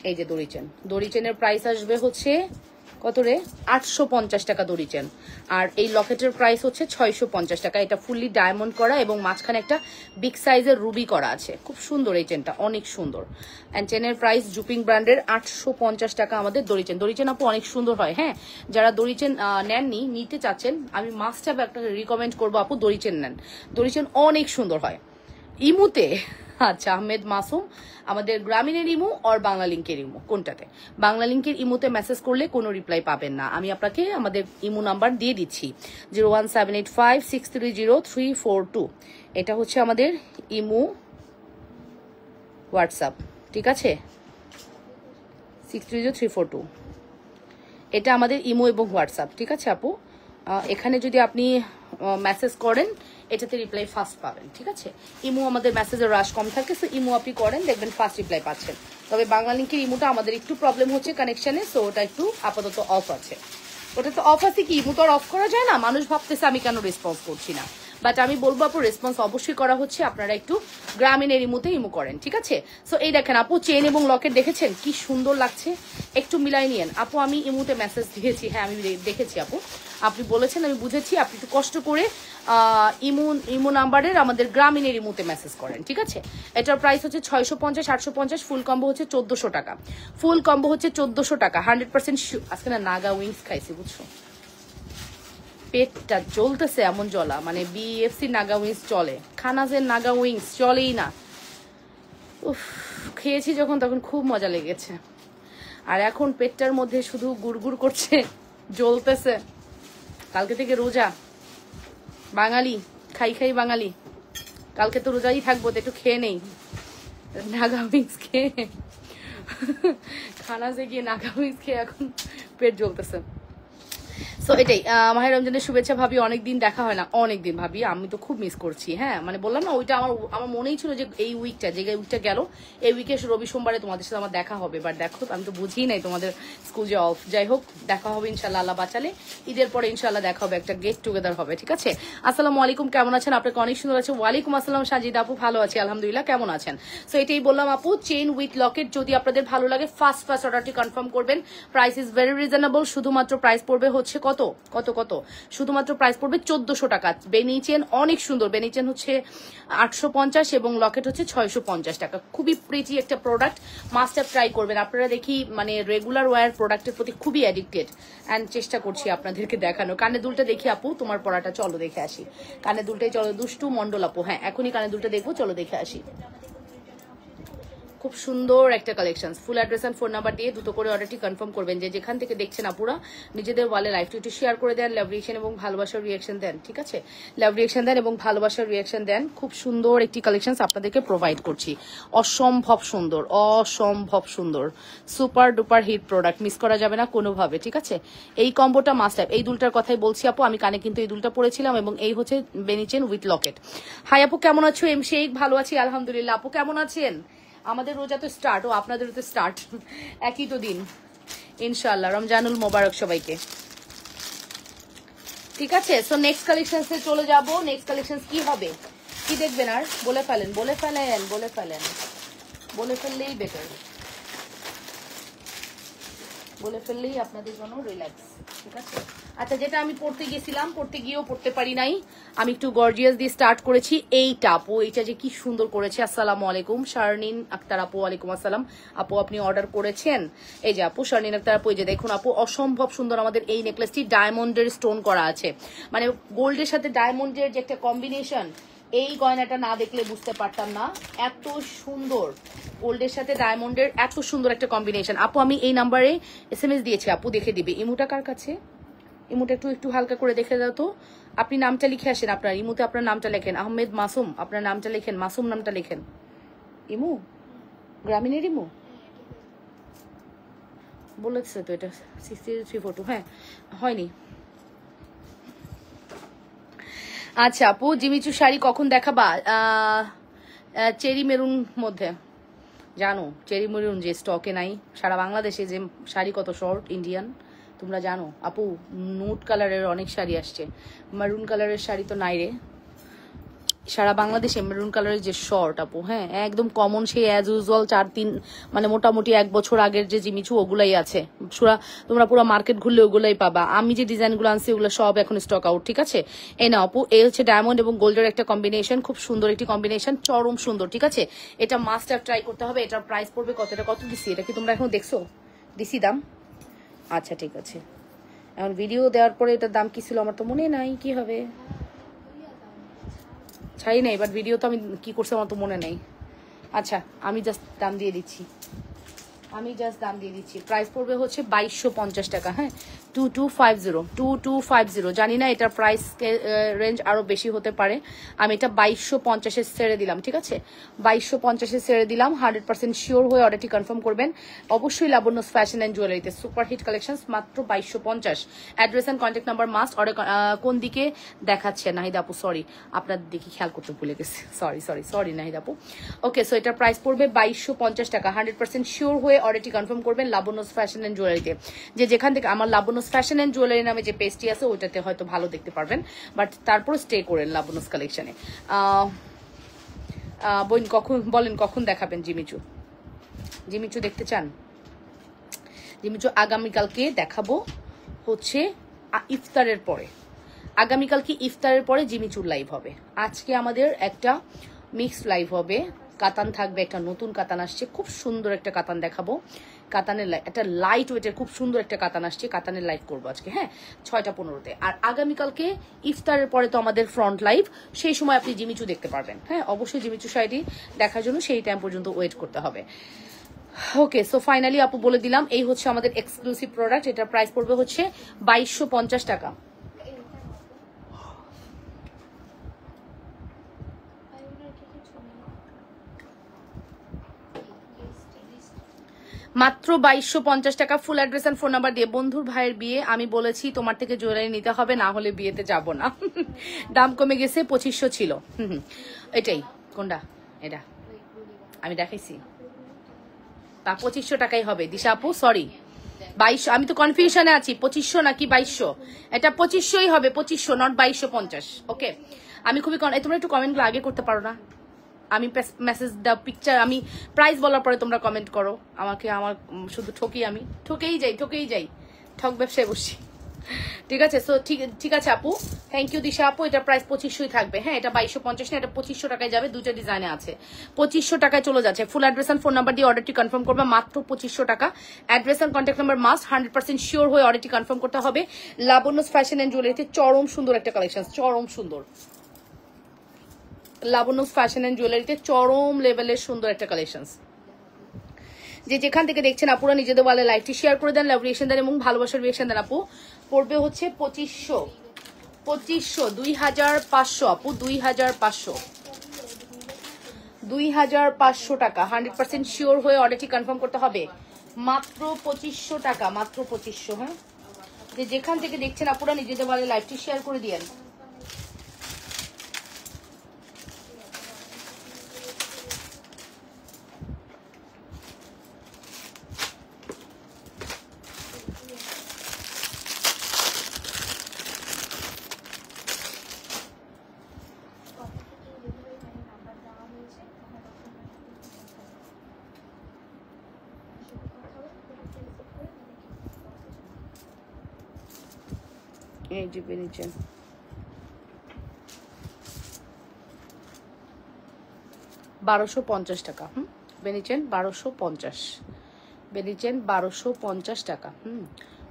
এই যে দড়ি চেন, দড়ি চেনের প্রাইস আসবে হচ্ছে কত রে? 850 টাকা দড়ি চেন। আর এই লকেটের প্রাইস হচ্ছে 650 টাকা। এটা ফুললি ডায়মন্ড করা এবং মাঝখানে একটা বিগ সাইজের রুবি করা আছে। খুব সুন্দর এই চেনটা, অনেক সুন্দর। অ্যান্ড চেনের প্রাইস জুপিং ব্র্যান্ডের 850 টাকা আমাদের দড়ি চেন। দড়ি চেন আপু অনেক সুন্দর হয়। হ্যাঁ, যারা দড়ি চেন নেননি, নিতে চাচ্ছেন, আমি মাস্ট হ্যাভ একটা রিকমেন্ড করবো আপু, দড়ি চেন নেন। দড়ি চেন অনেক সুন্দর হয়। ইমুতে, আচ্ছা আহমেদ মাসুম, আমাদের গ্রামীণের ইমু আর বাংলা লিঙ্কের ইমু কোনটাতে? বাংলা লিঙ্কের ইমুতে মেসেজ করলে কোনো রিপ্লাই পাবেন না। আমি আপনাকে আমাদের ইমু নাম্বার দিয়ে দিচ্ছি, 01785630342। এটা হচ্ছে আমাদের ইমু হোয়াটসঅ্যাপ, ঠিক আছে? 630342, এটা আমাদের ইমো এবং হোয়াটসঅ্যাপ, ঠিক আছে আপু? এখানে যদি আপনি মেসেজ করেন এটাতে রিপ্লাই ফাস্ট পাবেন, ঠিক আছে? ইমো আমাদের মেসেজের রাশ কম থাকে, সো ইমো আপনি করেন, দেখবেন ফাস্ট রিপ্লাই পাচ্ছেন। তবে বাংলা লিঙ্কের ইমোটা আমাদের একটু প্রবলেম হচ্ছে কানেকশনে, সো ওটা একটু আপাতত অফ আছে। ওটা তো অফ আছে, কি ইমো তো আর অফ করা যায় না। মানুষ ভাবতেছে আমি কেন রেসপন্স করছি না, বাট আমি বলবো আপু রেসপন্স অবশ্যই করা হচ্ছে। আপনারা একটু গ্রামীণের ইমোতে ইমো করেন, ঠিক আছে? সো এই দেখেন আপু, চেন এবং লকেট দেখেছেন কি সুন্দর লাগছে, একটু মিলাই নিয়েন আপু। আমি ইমোতে মেসেজ দিয়েছি, হ্যাঁ আমি দেখেছি আপু, আপনি বলেছেন, আমি বুঝেছি। আপনি একটু কষ্ট করে ইমো নাম্বারের আমাদের গ্রামীণের ইমোতে মেসেজ করেন, ঠিক আছে? এটার প্রাইস হচ্ছে 650, 850, ফুল কম্বো হচ্ছে 1400 টাকা। ফুল কম্বো হচ্ছে 1400 টাকা, 100%। আজকে না নাগা উইংস খাইছি, বুঝছো? পেটটা জ্বলতেছে এমন জ্বলা, মানে BFC নাগা উইংস চলে, খানাজের নাগা উইংস চলেই না। উফ, খেয়েছি যখন তখন খুব মজা লেগেছে, আর এখন পেটটার মধ্যে শুধু গুড়গুড় করছে, জ্বলতেছে। কালকে থেকে রোজা, বাঙালি খাই খাই বাঙালি, কালকে তো রোজাই থাকবো, তো একটু খেয়ে নেই নাগা উইংস খেয়ে, খানাজে গিয়ে নাগা উইংস খেয়ে এখন পেট জ্বলতেছে। সো এটাই, মাহে রমজানের শুভেচ্ছা ভাবি, অনেকদিন দেখা হয় না। অনেকদিন ভাবি, আমি তো খুব মিস করছি। হ্যাঁ, মানে বললাম না, ওইটা আমার মনেই ছিল যে এই উইকটা, যে উইকটা গেল, এই উইকে রবি সোমবারে তোমাদের সাথে আমার দেখা হবে। বাট দেখো, আমি তো বুঝিই নাই তোমাদের স্কুল যে অফ। যাই হোক, দেখা হবে ইনশাল্লাহ, আল্লাহ বাঁচালে। ঈদের পরে ইনশাল্লাহ দেখা হবে, একটা গেট টুগেদার হবে, ঠিক আছে? আসসালামু আলাইকুম, কেমন আছেন? আপনাকে অনেক সুন্দর আছে। ওয়ালাইকুম আসসালাম সাজিদ আপু, ভালো আছি আলহামদুলিল্লাহ, কেমন আছেন? সো এটাই বললাম আপু, চেইন উইথ লকেট যদি আপনাদের ভালো লাগে ফার্স্ট অর্ডারটি কনফার্ম করবেন। প্রাইস ইজ ভেরি রিজনেবল, শুধুমাত্র প্রাইস পড়বে হচ্ছে কত? কত কত কত শুধুমাত্র প্রাইস পড়বে 1400 টাকা। বেনি চেন অনেক সুন্দর, বেনি চেন হচ্ছে 850 এবং লকেট হচ্ছে 650 টাকা। খুবই প্রিটি একটা প্রোডাক্ট, মাস্ট হ্যাভ ট্রাই করবেন আপনারা। দেখি মানে রেগুলার ওয়্যার প্রোডাক্টের প্রতি খুবই অ্যাডিক্টেড অ্যান্ড চেষ্টা করছি আপনাদেরকে দেখানো। কানে দুলটা দেখি আপু, তোমার পড়াটা চলো দেখে আসি। কানে দুলটাই চলো, দুষ্টু মন্ডল আপু, হ্যাঁ এখনই কানে দুলটা দেখবো, চলো দেখে আসি। খুব সুন্দর একটা collection. Full address and phone number দিয়ে দ্রুত করে অর্ডারটি কনফার্ম করবেন। যে যেখান থেকে দেখছেন আপুরা নিজেদের ওয়ালে লাইভটি একটু শেয়ার করে দেন, লাভ রিয়েকশন এবং ভালোবাসার রিয়েকশন দেন, ঠিক আছে? লাভ রিয়েকশন দেন এবং ভালোবাসার রিয়েকশন দেন। খুব সুন্দর একটি কালেকশন আপনাদেরকে প্রোভাইড করছি, অসম্ভব সুন্দর, অসম্ভব সুন্দর, super duper hit product, miss করা যাবে না কোনোভাবে, ঠিক আছে? এই কম্বোটা মাস্ট হ্যাভ। এই দুলটার কথাই বলছি আপু, আমি কানে কিন্তু এই দুলটা পরেছিলাম এবং এই হচ্ছে বেনি চেন উইথ লকেট। হাই আপু কেমন আছো? এম শেখ ভালো আছি আলহামদুলিল্লাহ। আপু কেমন আছেন? আমাদের রোজা তো স্টার্ট, ও আপনাদেরও তো স্টার্ট, একই তো দিন ইনশাআল্লাহ। রমজানুল মোবারক সবাইকে, ঠিক আছে? সো নেক্সট কালেকশনসে চলে যাব। নেক্সট কালেকশন কি হবে, কি দেখবেন আর বলে ফেলেন, বলে ফেলেন, বলে ফেলেন, বলে ফেললেই বেটার, বলে ফেললেই আপনাদের জন্য রিল্যাক্স, ঠিক আছে? আচ্ছা, যেটা আমি পড়তে গেছিলাম, পড়তে গিয়েও পড়তে পারি নাই, আমি একটু গর্জিয়াস দিয়ে স্টার্ট করেছি। এইটা আপু, এইটা যে কি সুন্দর করেছে। আসসালামু আলাইকুম শারনিন আক্তার আপু। ওয়ালাইকুম আসসালাম আপু, আপনি অর্ডার করেছেন? এই যে আপু শারনিন আক্তার আপু, এই যে দেখুন আপু, অসম্ভব সুন্দর আমাদের এই নেকলেসটি ডায়মন্ডের স্টোন করা আছে, মানে গোল্ডের সাথে ডায়মন্ডের যে একটা কম্বিনেশন, এই গয়নাটা না দেখলে বুঝতে পারতাম না, এত সুন্দর গোল্ডের সাথে ডায়মন্ডের এত সুন্দর একটা কম্বিনেশন। আপু আমি এই নাম্বারে SMS দিয়েছি, আপু দেখে দিবে। ইমুটা কার কাছে? ইমুটা একটু একটু হালকা করে দেখে দাও তো। আপনি নামটা লিখে আসেন, আপনার ইমুতে আপনার নামটা লেখেন, আহমেদ মাসুম আপনার নামটা লেখেন, মাসুম নামটা লেখেন। ইমু গ্রামীণের ইমু বলেছে তো, এটা 63342, হ্যাঁ হয়নি। আচ্ছা আপু, জিমিচু শাড়ি কখন দেখাবা? চেরি মেরুন মধ্যে, জানো চেরি মেরুন যে স্টকে নাই সারা বাংলাদেশে, যে শাড়ি কত শর্ট ইন্ডিয়ান তোমরা জানো আপু? নুট কালারের অনেক শাড়ি আসছে, মেরুন কালারের শাড়ি তো নাই রে সারা বাংলাদেশে। মেরুন কালারের যে শর্ট আপু, হ্যাঁ একদম কমন, সেই অ্যাজ ইউজুয়াল 4-3 মানে মোটামুটি 1 বছর আগের যে জিমিচু ওগুলাই আছে। তোমরা পুরো মার্কেট ঘুরলে ওগুলাই পাবা। আমি যে ডিজাইনগুলো আনছি ওগুলো সব এখন স্টক আউট, ঠিক আছে? এই না আপু, এই হচ্ছে ডায়মন্ড এবং গোল্ডের একটা কম্বিনেশন, খুব সুন্দর একটি কম্বিনেশন, চরম সুন্দর, ঠিক আছে? এটা মাস্ট হ্যাভ ট্রাই করতে হবে। এটার প্রাইস পড়বে কতটা, কত দিছি এটা কি তোমরা এখন দেখছো? দিছি দাম? আচ্ছা ঠিক আছে, এখন ভিডিও দেওয়ার পরে এটার দাম কি ছিল আমার তো মনে নাই, কি হবে ছাড়ি নাই, বাট ভিডিও তো আমি কি করছি আমার তো মনে নেই। আচ্ছা আমি জাস্ট দাম দিয়ে দিচ্ছি, প্রাইস পড়বে হচ্ছে 2250 টাকা, হ্যাঁ 2250 জানি না এটার প্রাইস রেঞ্জ আরো বেশি হতে পারে। আমি এটা 2250 ছেড়ে দিলাম, ঠিক আছে? 2250 ছেড়ে দিলাম। 100% শিওর হয়ে অর্ডারটি কনফার্ম করবেন অবশ্যই লাবণ্যস ফ্যাশন অ্যান্ড জুয়েলারিতে। সুপার হিট কালেকশন, মাত্র 2250। Address and contact number must. Order কোন দিকে দেখাচ্ছে নাহিদ আপু? সরি, আপনার দিকে খেয়াল করতে ভুলে গেছি, সরি নাহিদ আপু। ওকে, সো এটার প্রাইস পড়বে 2250 টাকা। 100% শিওর হয়ে অর্ডারটি কনফার্ম করবেন লাবণ্যস ফ্যাশন অ্যান্ড জুয়েলারিতে। যে যেখান থেকে আমার লাবণ্যস ফ্যাশন অ্যান্ড জুয়েলারি নামে যে পেজটি আছে ওইটাতে হয়তো ভালো দেখতে পারবেন, বাট তারপরে স্টে করেন লাবণ্যস কালেকশনে। বোন কখন বলেন, কখন দেখাবেন জিমিচু? জিমিচু দেখতে চান? জিমিচু আগামীকালকে দেখাবো হচ্ছে ইফতারের পরে। আগামীকালকে ইফতারের পরে জিমিচুর লাইভ হবে। আজকে আমাদের একটা মিক্সড লাইভ হবে, কাতান থাকবে, একটা নতুন কাতান আসছে, খুব সুন্দর একটা কাতান দেখাবো। কাতানের একটা লাইট ওয়েটের খুব সুন্দর একটা কাতান আসছে, কাতানের লাইভ করবো আজকে, হ্যাঁ 6টা 15-তে। আর আগামীকালকে ইফতারের পরে তো আমাদের ফ্রন্ট লাইভ, সেই সময় আপনি জিমিচু দেখতে পারবেন। হ্যাঁ অবশ্যই জিমিচু শাড়ি দেখার জন্য সেই টাইম পর্যন্ত ওয়েট করতে হবে। ওকে, সো ফাইনালি আপু বলে দিলাম, এই হচ্ছে আমাদের এক্সক্লুসিভ প্রোডাক্ট। এটার প্রাইস পড়বে হচ্ছে 2250 টাকা। মাত্র 2250 টাকা। Full address and phone number দিয়ে। বন্ধুর ভাইয়ের বিয়ে, আমি বলেছি তোমার থেকে জুয়েলারি নিতে হবে, না হলে বিয়েতে যাব না। দাম কমে গেছে, 2500 ছিল। এটাই কোনটা? এটা আমি দেখাইছি, তা 2500 টাকাই হবে দিশা আপু, সরি 2200, আমি তো কনফিউশনে আছি 2500 নাকি 2200। এটা 2500ই হবে, 2500 নট 2250। ওকে, আমি খুবই তোমরা একটু কমেন্টগুলো আগে করতে পারো না? আমি মেসেজ দাও, পিকচার, আমি প্রাইস বলার পরে তোমরা কমেন্ট করো আমাকে। আমার শুধু ঠকেই যাই, ঠক ব্যবসায় বসছি। ঠিক আছে, সো ঠিক আছে আপু, থ্যাংক ইউ দিশা আপু। এটা প্রাইস 2500 থাকবে। হ্যাঁ, এটা 2250 না, এটা 2500 টাকায় যাবে। দুটো ডিজাইনে আছে, 2500 টাকায় চলে যাচ্ছে। Full address and phone number দিয়ে অর্ডারটি কনফার্ম করবে, মাত্র 2500 টাকা। Address and contact number must 100% sure হয়ে অর্ডারটি কনফার্ম করতে হবে। লাবণ্যস ফ্যাশন এন্ড জুয়েলারিতে চরম সুন্দর একটা কালেকশন, চরম সুন্দর। লাবণ্যস ফ্যাশন এন্ড জুয়েলারিতে চরম লেভেলের সুন্দর একটা কালেকশন। যে যেখান থেকে দেখছেন আপুরা নিজেদের বলে লাইভটি শেয়ার করে দেন, লাভ রিয়েকশন দেন এবং ভালোবাসার রিয়েকশন দেন। আপু পড়বে হচ্ছে 2500, 2500 আপু, 2500 টাকা। 100% শিওর হয়ে অর্ডারটি কনফার্ম করতে হবে, মাত্র 2500 টাকা, মাত্র 2500। হ্যাঁ, যে যেখান থেকে দেখছেন আপুরা নিজেদের বলে লাইভটি শেয়ার করে দিয়েন। এই যে বেনিচেন, 1250 টাকা। বেনিচেন 1250, বেনিচেন 1250 টাকা।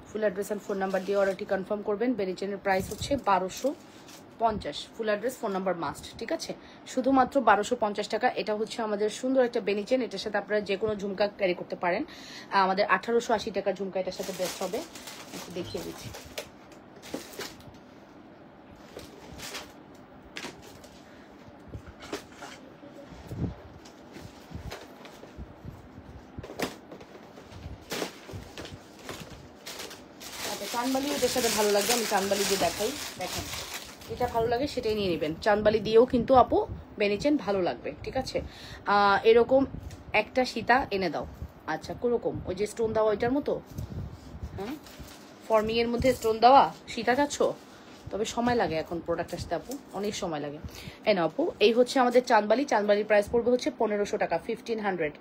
Full address and phone number দিয়ে অর্ডারটি কনফার্ম করবেন। বেনিচেনের প্রাইস হচ্ছে 1250। Full address phone number must, ঠিক আছে? শুধুমাত্র 1250 টাকা। এটা হচ্ছে আমাদের সুন্দর একটা বেনিচেন, এটার সাথে আপনারা যে কোনো ঝুমকা ক্যারি করতে পারেন। আমাদের 1880 টাকার ঝুমকা এটার সাথে বেস্ট হবে, একটু দেখিয়ে দিচ্ছি। চানবালি এটার সাথে ভালো লাগবে, আমি চানবালি দিয়ে দেখাই। দেখেন, এটা ভালো লাগে সেটাই নিয়ে নেবেন। চানবালি দিয়েও কিন্তু আপু বেনিচেন ভালো লাগবে, ঠিক আছে? এরকম একটা সীতা এনে দাও। আচ্ছা, কোরকম ওই যে স্টোন দেওয়া ওইটার মতো, হ্যাঁ, ফর্মিং এর মধ্যে স্টোন দেওয়া সীতা চাচ্ছ? তবে সময় লাগে এখন প্রোডাক্ট আসতে আপু, অনেক সময় লাগে। না আপু, এই হচ্ছে আমাদের চানবালি। চানবালির প্রাইস পড়বে হচ্ছে 1500 টাকা, 1500,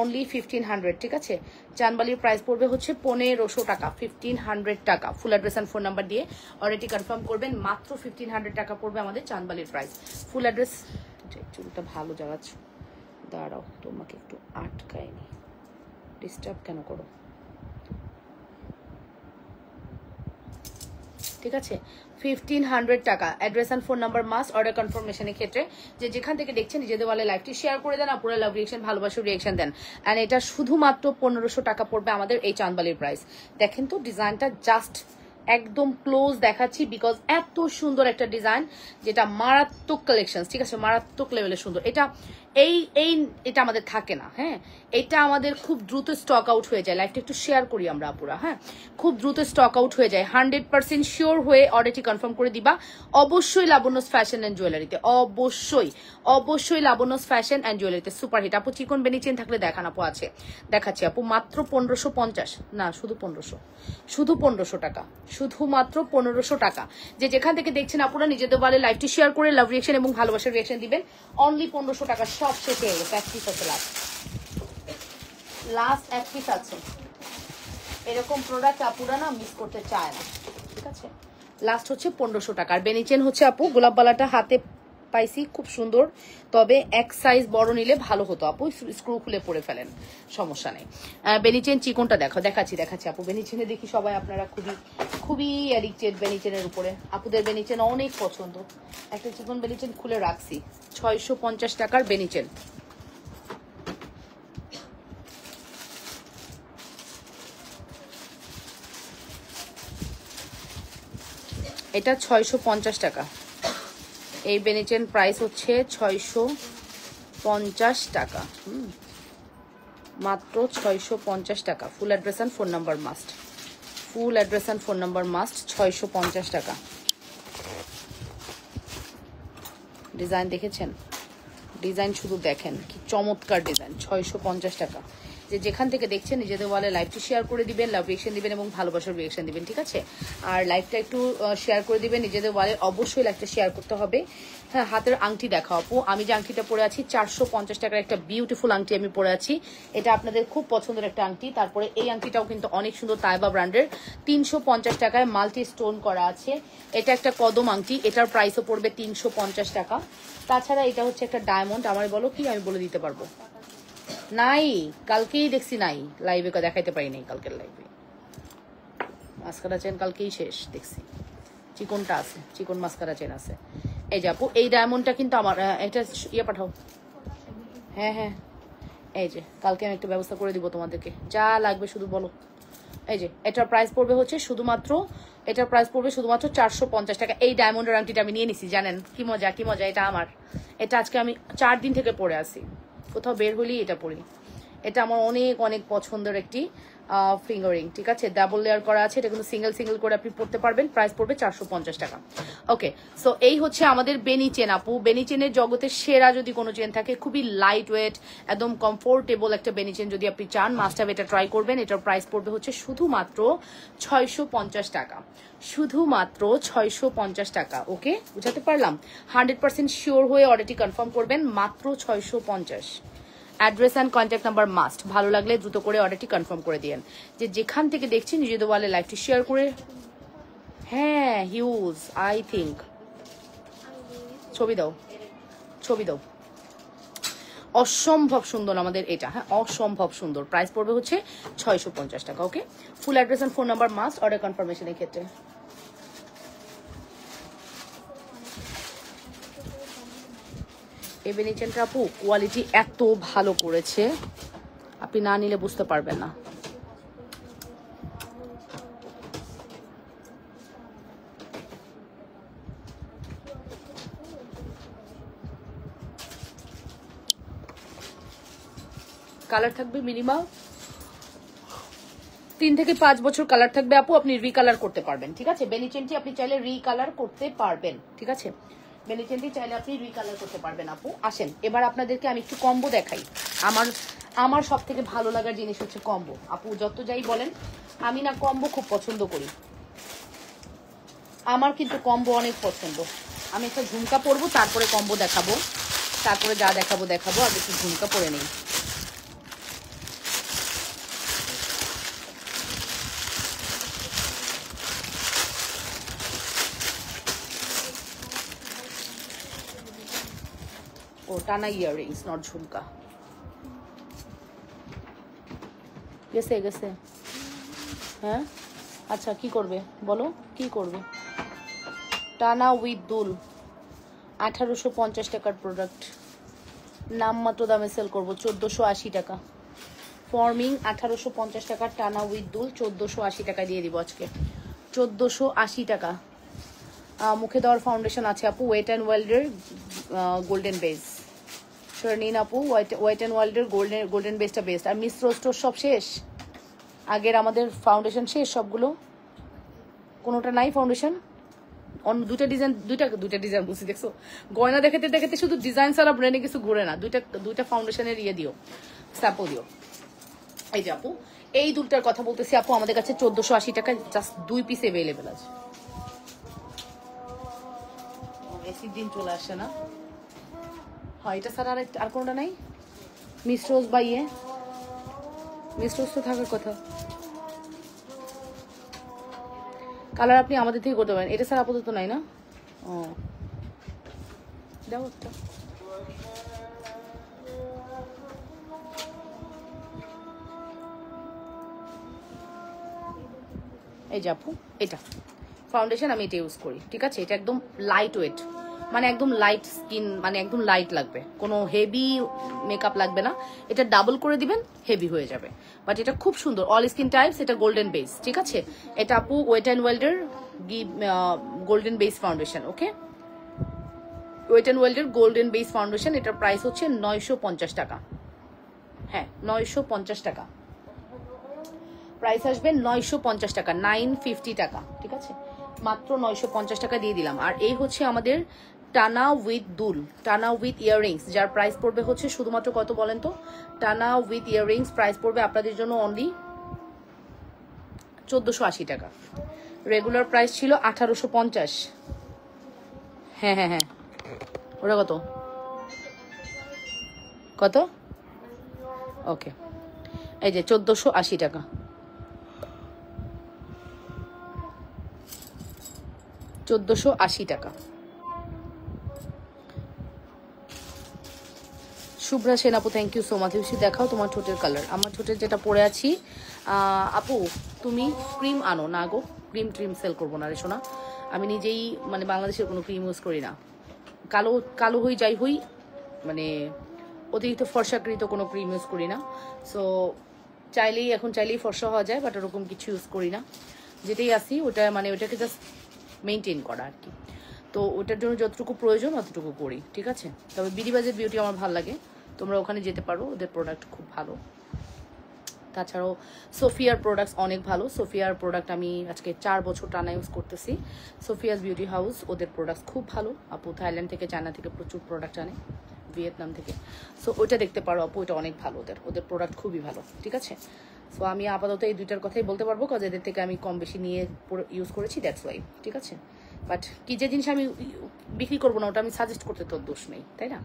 অনলি 1500, ঠিক আছে? চানবালির প্রাইস পড়বে হচ্ছে 1500 টাকা, 1500 টাকা। Full address and phone number দিয়ে অলরেডি কনফার্ম করবেন, মাত্র 1500 টাকা পড়বে আমাদের চানবালির প্রাইস। ফুল অ্যাড্রেস, চুলটা ভালো জাগাচ্ছ, দাঁড়াও তোমাকে একটু আটকায়নি, ডিস্টার্ব কেন করো, ঠিক আছে? 1500 টাকা। Address and phone number must. Order কনফার্মেশনের ক্ষেত্রে যে যেখান থেকে দেখছেন নিজেদের ওয়ালে লাইভটি শেয়ার করে দেন, আপুরা লাভ রিয়েকশন, ভালোবাসার রিয়েকশন দেন। অ্যান্ড এটা শুধুমাত্র 1500 টাকা পড়বে আমাদের এই চানবালির প্রাইস। দেখেন তো ডিজাইনটা, জাস্ট একদম ক্লোজ দেখাচ্ছি বিকজ এত সুন্দর একটা ডিজাইন, যেটা মারাত্মক কালেকশন, ঠিক আছে? মারাত্মক লেভেলের সুন্দর। এটা এটা আমাদের থাকে না, হ্যাঁ, এটা আমাদের খুব দ্রুত স্টক আউট হয়ে যায়। লাইভটা একটু শেয়ার করি আমরা আপুরা, হ্যাঁ, খুব দ্রুত স্টক আউট হয়ে যায়। 100% শিওর হয়ে অর্ডারটি কনফার্ম করে দিবা অবশ্যই লাবণ্যস ফ্যাশন অ্যান্ড জুয়েলারিতে, অবশ্যই লাবণ্যস ফ্যাশন অ্যান্ড জুয়েলারিতে। সুপার হিট আপু, চিকন বেনিচেন থাকলে দেখান আপু। আছে, দেখাচ্ছি আপু, মাত্র 1550 না, শুধু 1500 টাকা, শুধুমাত্র 1500 টাকা। যে যেখান থেকে দেখছেন আপুরা নিজেদের বলে লাইভটি শেয়ার করে লাভ রিয়েকশন এবং ভালোবাসার রিয়েকশন দিবেন। অনলি 1500 টাকা। সব শেষ হয়ে গেছে, এক পিস আছে, লাস্ট এক পিস আছে। এরকম প্রোডাক্ট আপুরা না মিস করতে চায় না, ঠিক আছে? লাস্ট হচ্ছে 1500 টাকা। আর বেনিচেন হচ্ছে আপু গোলাপবালাটা হাতে পাইছি, খুব সুন্দর, তবে এক সাইজ বড় নিলে ভালো হতো আপু, স্ক্রু খুলে পরে ফেলেন, সমস্যা নেই। বেনিচেন চিকনটা দেখাচ্ছি আপু। বেনিচেনে দেখি সবাই আপনারা খুবই অ্যাডিক্টেড বেনিচেনের উপরে, আপুদের বেনিচেন অনেক পছন্দ। একটা চিকন বেনিচেন খুলে রাখছি, 650 টাকার বেনিচেন। এটা 650 টাকা। এই বেনিচেন প্রাইস হচ্ছে 650 টাকা, মাত্র 650 টাকা। Full address and phone number must, 650 টাকা। ডিজাইন দেখেছেন? ডিজাইন শুধু দেখেন কি চমৎকার ডিজাইন, 650 টাকা। যে যেখান থেকে দেখছেন নিজেদের ওয়ালে লাইভটি শেয়ার করে দিবেন, লাভ রিয়েকশন দিবেন এবং ভালোবাসার রিয়েকশন দিবেন, ঠিক আছে? আর লাইভটা একটু শেয়ার করে দিবেন নিজেদের ওয়ালে, অবশ্যই লাইভটা শেয়ার করতে হবে। হ্যাঁ, হাতের আংটি দেখাও আপু। আমি যে আংটিটা পরে আছি 450 টাকার একটা বিউটিফুল আংটি আমি পরে আছি, এটা আপনাদের খুব পছন্দের একটা আংটি। তারপরে এই আংটিটাও কিন্তু অনেক সুন্দর, তাইবা ব্র্যান্ডের, 350 টাকায় মাল্টি স্টোন করা আছে। এটা একটা কদম আংটি, এটার প্রাইসও পড়বে 350 টাকা। তাছাড়া এটা হচ্ছে একটা ডায়মন্ড। আমার বলো কি, আমি বলে দিতে পারবো। নাই, কালকেই দেখছি, নাই লাইভে দেখাইতে পারি নাই কালকের লাইভে। মাস্কারা চেন কালকেই শেষ দেখছি, চিকনটা আছে, চিকন মাস্কারা চেন আছে। এই যে আপু, এই ডায়মন্ডটা কিন্তু আমার, এটা ইয়ে পাঠাও। হ্যাঁ হ্যাঁ, এই যে কালকে আমি একটা ব্যবস্থা করে দিব তোমাদেরকে, যা লাগবে শুধু বলো। এই যে এটার প্রাইস পড়বে হচ্ছে শুধুমাত্র, এটার প্রাইস পড়বে শুধুমাত্র 450 টাকা। এই ডায়মন্ডের আংটিটা আমি নিয়ে নিছি, জানেন কি মজা, কি মজা। এটা আমার, এটা আজকে আমি 4 দিন থেকে পরে আছি, কোথাও বের হলেই এটা পরি। এটা আমার অনেক অনেক পছন্দের একটি ফিঙ্গারিং, ঠিক আছে? ডাবল লেয়ার করা আছে, এটা কিন্তু সিঙ্গেল সিঙ্গেল করে আপনি পড়তে পারবেন। প্রাইস পড়বে 450 টাকা। ওকে, সো এই হচ্ছে আমাদের বেনি চেন আপু। বেনি চেনের জগতের সেরা যদি কোনো চেন থাকে, খুবই লাইট ওয়েট, একদম কমফোর্টেবল একটা বেনি চেন যদি আপনি চান, মাস্ট হ্যাভ এটা ট্রাই করবেন। এটার প্রাইস পড়বে হচ্ছে শুধুমাত্র 650 টাকা, শুধুমাত্র 650 টাকা। ওকে, বুঝাতে পারলাম? 100% শিওর হয়ে অর্ডারটি কনফার্ম করবেন, মাত্র 650। Address and contact number must. ভালো লাগলে দ্রুত করে অর্ডারটি কনফার্ম করে দিন। যে যেখান থেকে দেখছি নিজেদের ওয়ালে লাইভটি শেয়ার করে। হ্যাঁ, হিউজ, আই থিঙ্ক। ছবি দাও, ছবি দাও। অসম্ভব সুন্দর আমাদের এটা, হ্যাঁ অসম্ভব সুন্দর। প্রাইস পড়বে হচ্ছে 650 টাকা। Okay, full address and phone number must order কনফার্মেশনের ক্ষেত্রে। এই বেনি চেনটা আপু কোয়ালিটি এত ভালো করেছে, আপনি না নিলে বুঝতে পারবেন না। কালার থাকবে মিনিমাম 3 থেকে 5 বছর কালার থাকবে আপু, আপনি রিকালার করতে পারবেন, ঠিক আছে? বেনি চেনটি আপনি চাইলে রিকালার করতে পারবেন, ঠিক আছে? বেনি চেনটি চাইলে আপনি রিকালার করতে পারবেন আপু। আসেন এবার আপনাদেরকে আমি একটু কম্বো দেখাই। আমার সব থেকে ভালো লাগার জিনিস হচ্ছে কম্বো আপু। যত যাই বলেন, আমি না কম্বো খুব পছন্দ করি, আমার কিন্তু কম্বো অনেক পছন্দ। আমি একটা ঝুমকা পরবো, তারপরে কম্বো দেখাবো, তারপরে যা দেখাবো দেখাবো। আগে একটু ঝুমকা পরে নেই। ও টানা ইয়াররিংস, নট ঝুমকা। গেছে গেছে। হ্যাঁ আচ্ছা, কি করবে বলো, কি করবে? টানা উইথ দুল, 1850 টাকার প্রোডাক্ট, নামমাত্র দামে সেল করবো 1480 টাকা। ফর্মিং 1850 টাকার টানা উইথ দুল 1480 টাকা দিয়ে দিব আজকে, 1480 টাকা। মুখে দেওয়ার ফাউন্ডেশন আছে আপু, ওয়েট অ্যান্ড ওয়াইল্ডের গোল্ডেন বেস। সরে নিন আপু, ওয়েট অ্যান্ড ওয়াইল্ডের গোল্ডেন বেসটা বেস্ট। আর মিশ্র স্টোর সব শেষ, আগের আমাদের ফাউন্ডেশন শেষ সবগুলো, কোনোটা নাই ফাউন্ডেশন। অন্য দুইটা ডিজাইন বুঝছি, দেখছো? গয়না দেখাতে দেখাতে শুধু ডিজাইন ছাড়া ব্র্যান্ডে কিছু ঘুরে না। দুইটা ফাউন্ডেশনের ইয়ে দিও, স্যাম্পল দিও। এই যে আপু, এই দুটার কথা বলতেছি আপু, আমাদের কাছে 1480 টাকা জাস্ট 2 পিস অ্যাভেলেবেল আছে। এসির দিন চলে আসে না? হ্যাঁ, এটা ছাড়া আর কোনটা নাই? মিশ্রোজ বা ইয়ে, মিশ্রোজ তো থাকার কথা। কালার আপনি আমাদের থেকে করতে পারেন, এটা স্যার আপাতত নাই না? ও দাও একটা। এই যে আপু, এটা ফাউন্ডেশন আমি এটা ইউজ করি, ঠিক আছে? এটা একদম লাইট ওয়েট, মানে একদম লাইট স্কিন, মানে একদম লাইট লাগবে, কোনো হেভি মেকআপ লাগবে না। এটা ডাবল করে দিবেন, হেভি হয়ে যাবে, বাট এটা খুব সুন্দর, অল স্কিন টাইপস। এটা গোল্ডেন বেস, ঠিক আছে? এটা আপু ওয়েট অ্যান্ড ওয়াইল্ডের golden base foundation. Okay, wet and ওয়াইল্ডের গোল্ডেন বেস ফাউন্ডেশন। এটার প্রাইস হচ্ছে 950 টাকা। হ্যাঁ, 950 টাকা প্রাইস আসবে, 950 টাকা, 950 টাকা, ঠিক আছে? মাত্র 950 টাকা দিয়ে দিলাম। আর এই হচ্ছে আমাদের টানা উইথ দুল, টানা উইথ ইয়াররিংস, যার প্রাইস পড়বে হচ্ছে শুধুমাত্র কত বলেন তো? টানা উইথ ইয়াররিংস প্রাইস পড়বে আপনাদের জন্য অনলি 1480 টাকা। রেগুলার প্রাইস ছিল 1850। হ্যাঁ হ্যাঁ হ্যাঁ, ওটা কত কত? ওকে, এই যে 1480 টাকা। 1480 টাকা। শুভ্রা সেন আপু, থ্যাংক ইউ সো মাচ। দেখাও তোমার ঠোঁটের কালার। আমার ঠোঁটের যেটা পরে আছি, আপু তুমি ক্রিম আনো না গো, ক্রিম ট্রিম সেল করবো না রে সোনা। আমি নিজেই মানে বাংলাদেশের কোনো ক্রিম ইউজ করি না। কালো কালো হই যাই হই, মানে অতিরিক্ত ফর্সাকৃত কোনো ক্রিম ইউজ করি না। সো এখন চাইলেই ফর্সা হওয়া যায়, বাট ওরকম কিছু ইউজ করি না। যেটাই আসি ওটা মানে ওটাকে জাস্ট মেনটেন করা আর কি। তো ওটার জন্য যতটুকু প্রয়োজন অতটুকু করি, ঠিক আছে। তবে বিডিবাজের বিউটি আমার ভালো লাগে, তোমরা ওখানে যেতে পারো, ওদের প্রোডাক্ট খুব ভালো। তাছাড়াও সোফিয়ার প্রোডাক্টস অনেক ভালো। সোফিয়ার প্রোডাক্ট আমি আজকে 4 বছর টানা ইউজ করতেছি। সোফিয়াস বিউটি হাউস, ওদের প্রোডাক্টস খুব ভালো। আপু থাইল্যান্ড থেকে, চায়না থেকে প্রচুর প্রোডাক্ট আনে, ভিয়েতনাম থেকে। সো ওইটা দেখতে পারো আপু, ওইটা অনেক ভালো, ওদের প্রোডাক্ট খুবই ভালো, ঠিক আছে। সো আমি আপাতত এই দুইটার কথাই বলতে পারবো, কারণ এদের থেকে আমি কম বেশি নিয়ে ইউজ করেছি, দ্যাটস ওয়াই, ঠিক আছে। বাট কি যে জিনিস আমি বিক্রি করবো না ওটা আমি সাজেস্ট করতে তোর দোষ নেই, তাই না।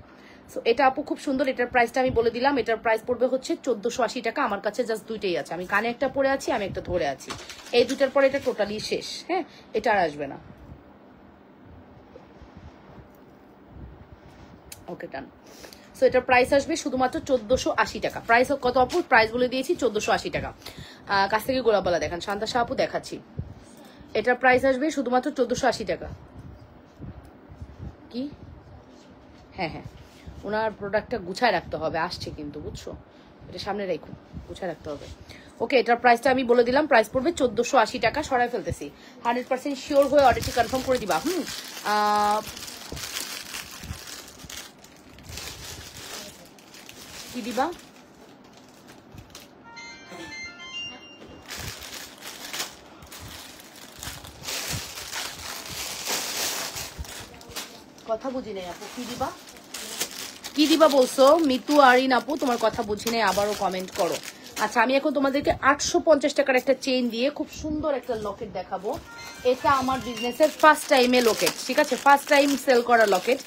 সো এটা আপু খুব সুন্দর। এটার প্রাইসটা আমি বলে দিলাম, এটার প্রাইস পড়বে হচ্ছে 1480 টাকা। আমার কাছে জাস্ট দুইটাই আছে, আমি কানে একটা পরে আছি, আমি একটা ধরে আছি। এই দুটার পরে এটা টোটালি শেষ। হ্যাঁ, এটা আর আসবে না। ওকে, ডান। সো এটার প্রাইস আসবে শুধুমাত্র 1480 টাকা। প্রাইস কত আপু? প্রাইস বলে দিয়েছি 1480 টাকা। কাছ থেকে গোলাপবালা দেখান, শান্তা শাহ আপু দেখাচ্ছি। এটার প্রাইস আসবে শুধুমাত্র 1480 টাকা। কি? হ্যাঁ হ্যাঁ, ওনার প্রোডাক্টটা গুছায় রাখতে হবে, আসছে কিন্তু, বুঝছো, এটা সামনে রেখো, গুছায় রাখতে হবে। ওকে, এটার প্রাইসটা আমি বলে দিলাম, প্রাইস পড়বে 1480 টাকা। সরাই ফেলতেছি, 100% শিওর হয়ে অর্ডারটি কনফার্ম করে দিবা। কি দিবা? কথা বুঝি নাই আপু, কি দিবা? কি দিবা বলছো? মিতু আরিন আপু, তোমার কথা বুঝি নাই, আবারও কমেন্ট করো। আচ্ছা, আমি এখন তোমাদেরকে 850 টাকার একটা চেইন দিয়ে খুব সুন্দর একটা লকেট দেখাবো। এটা আমার বিজনেসের ফার্স্ট টাইমে লকেট, ঠিক আছে, ফার্স্ট টাইম সেল করা লকেট,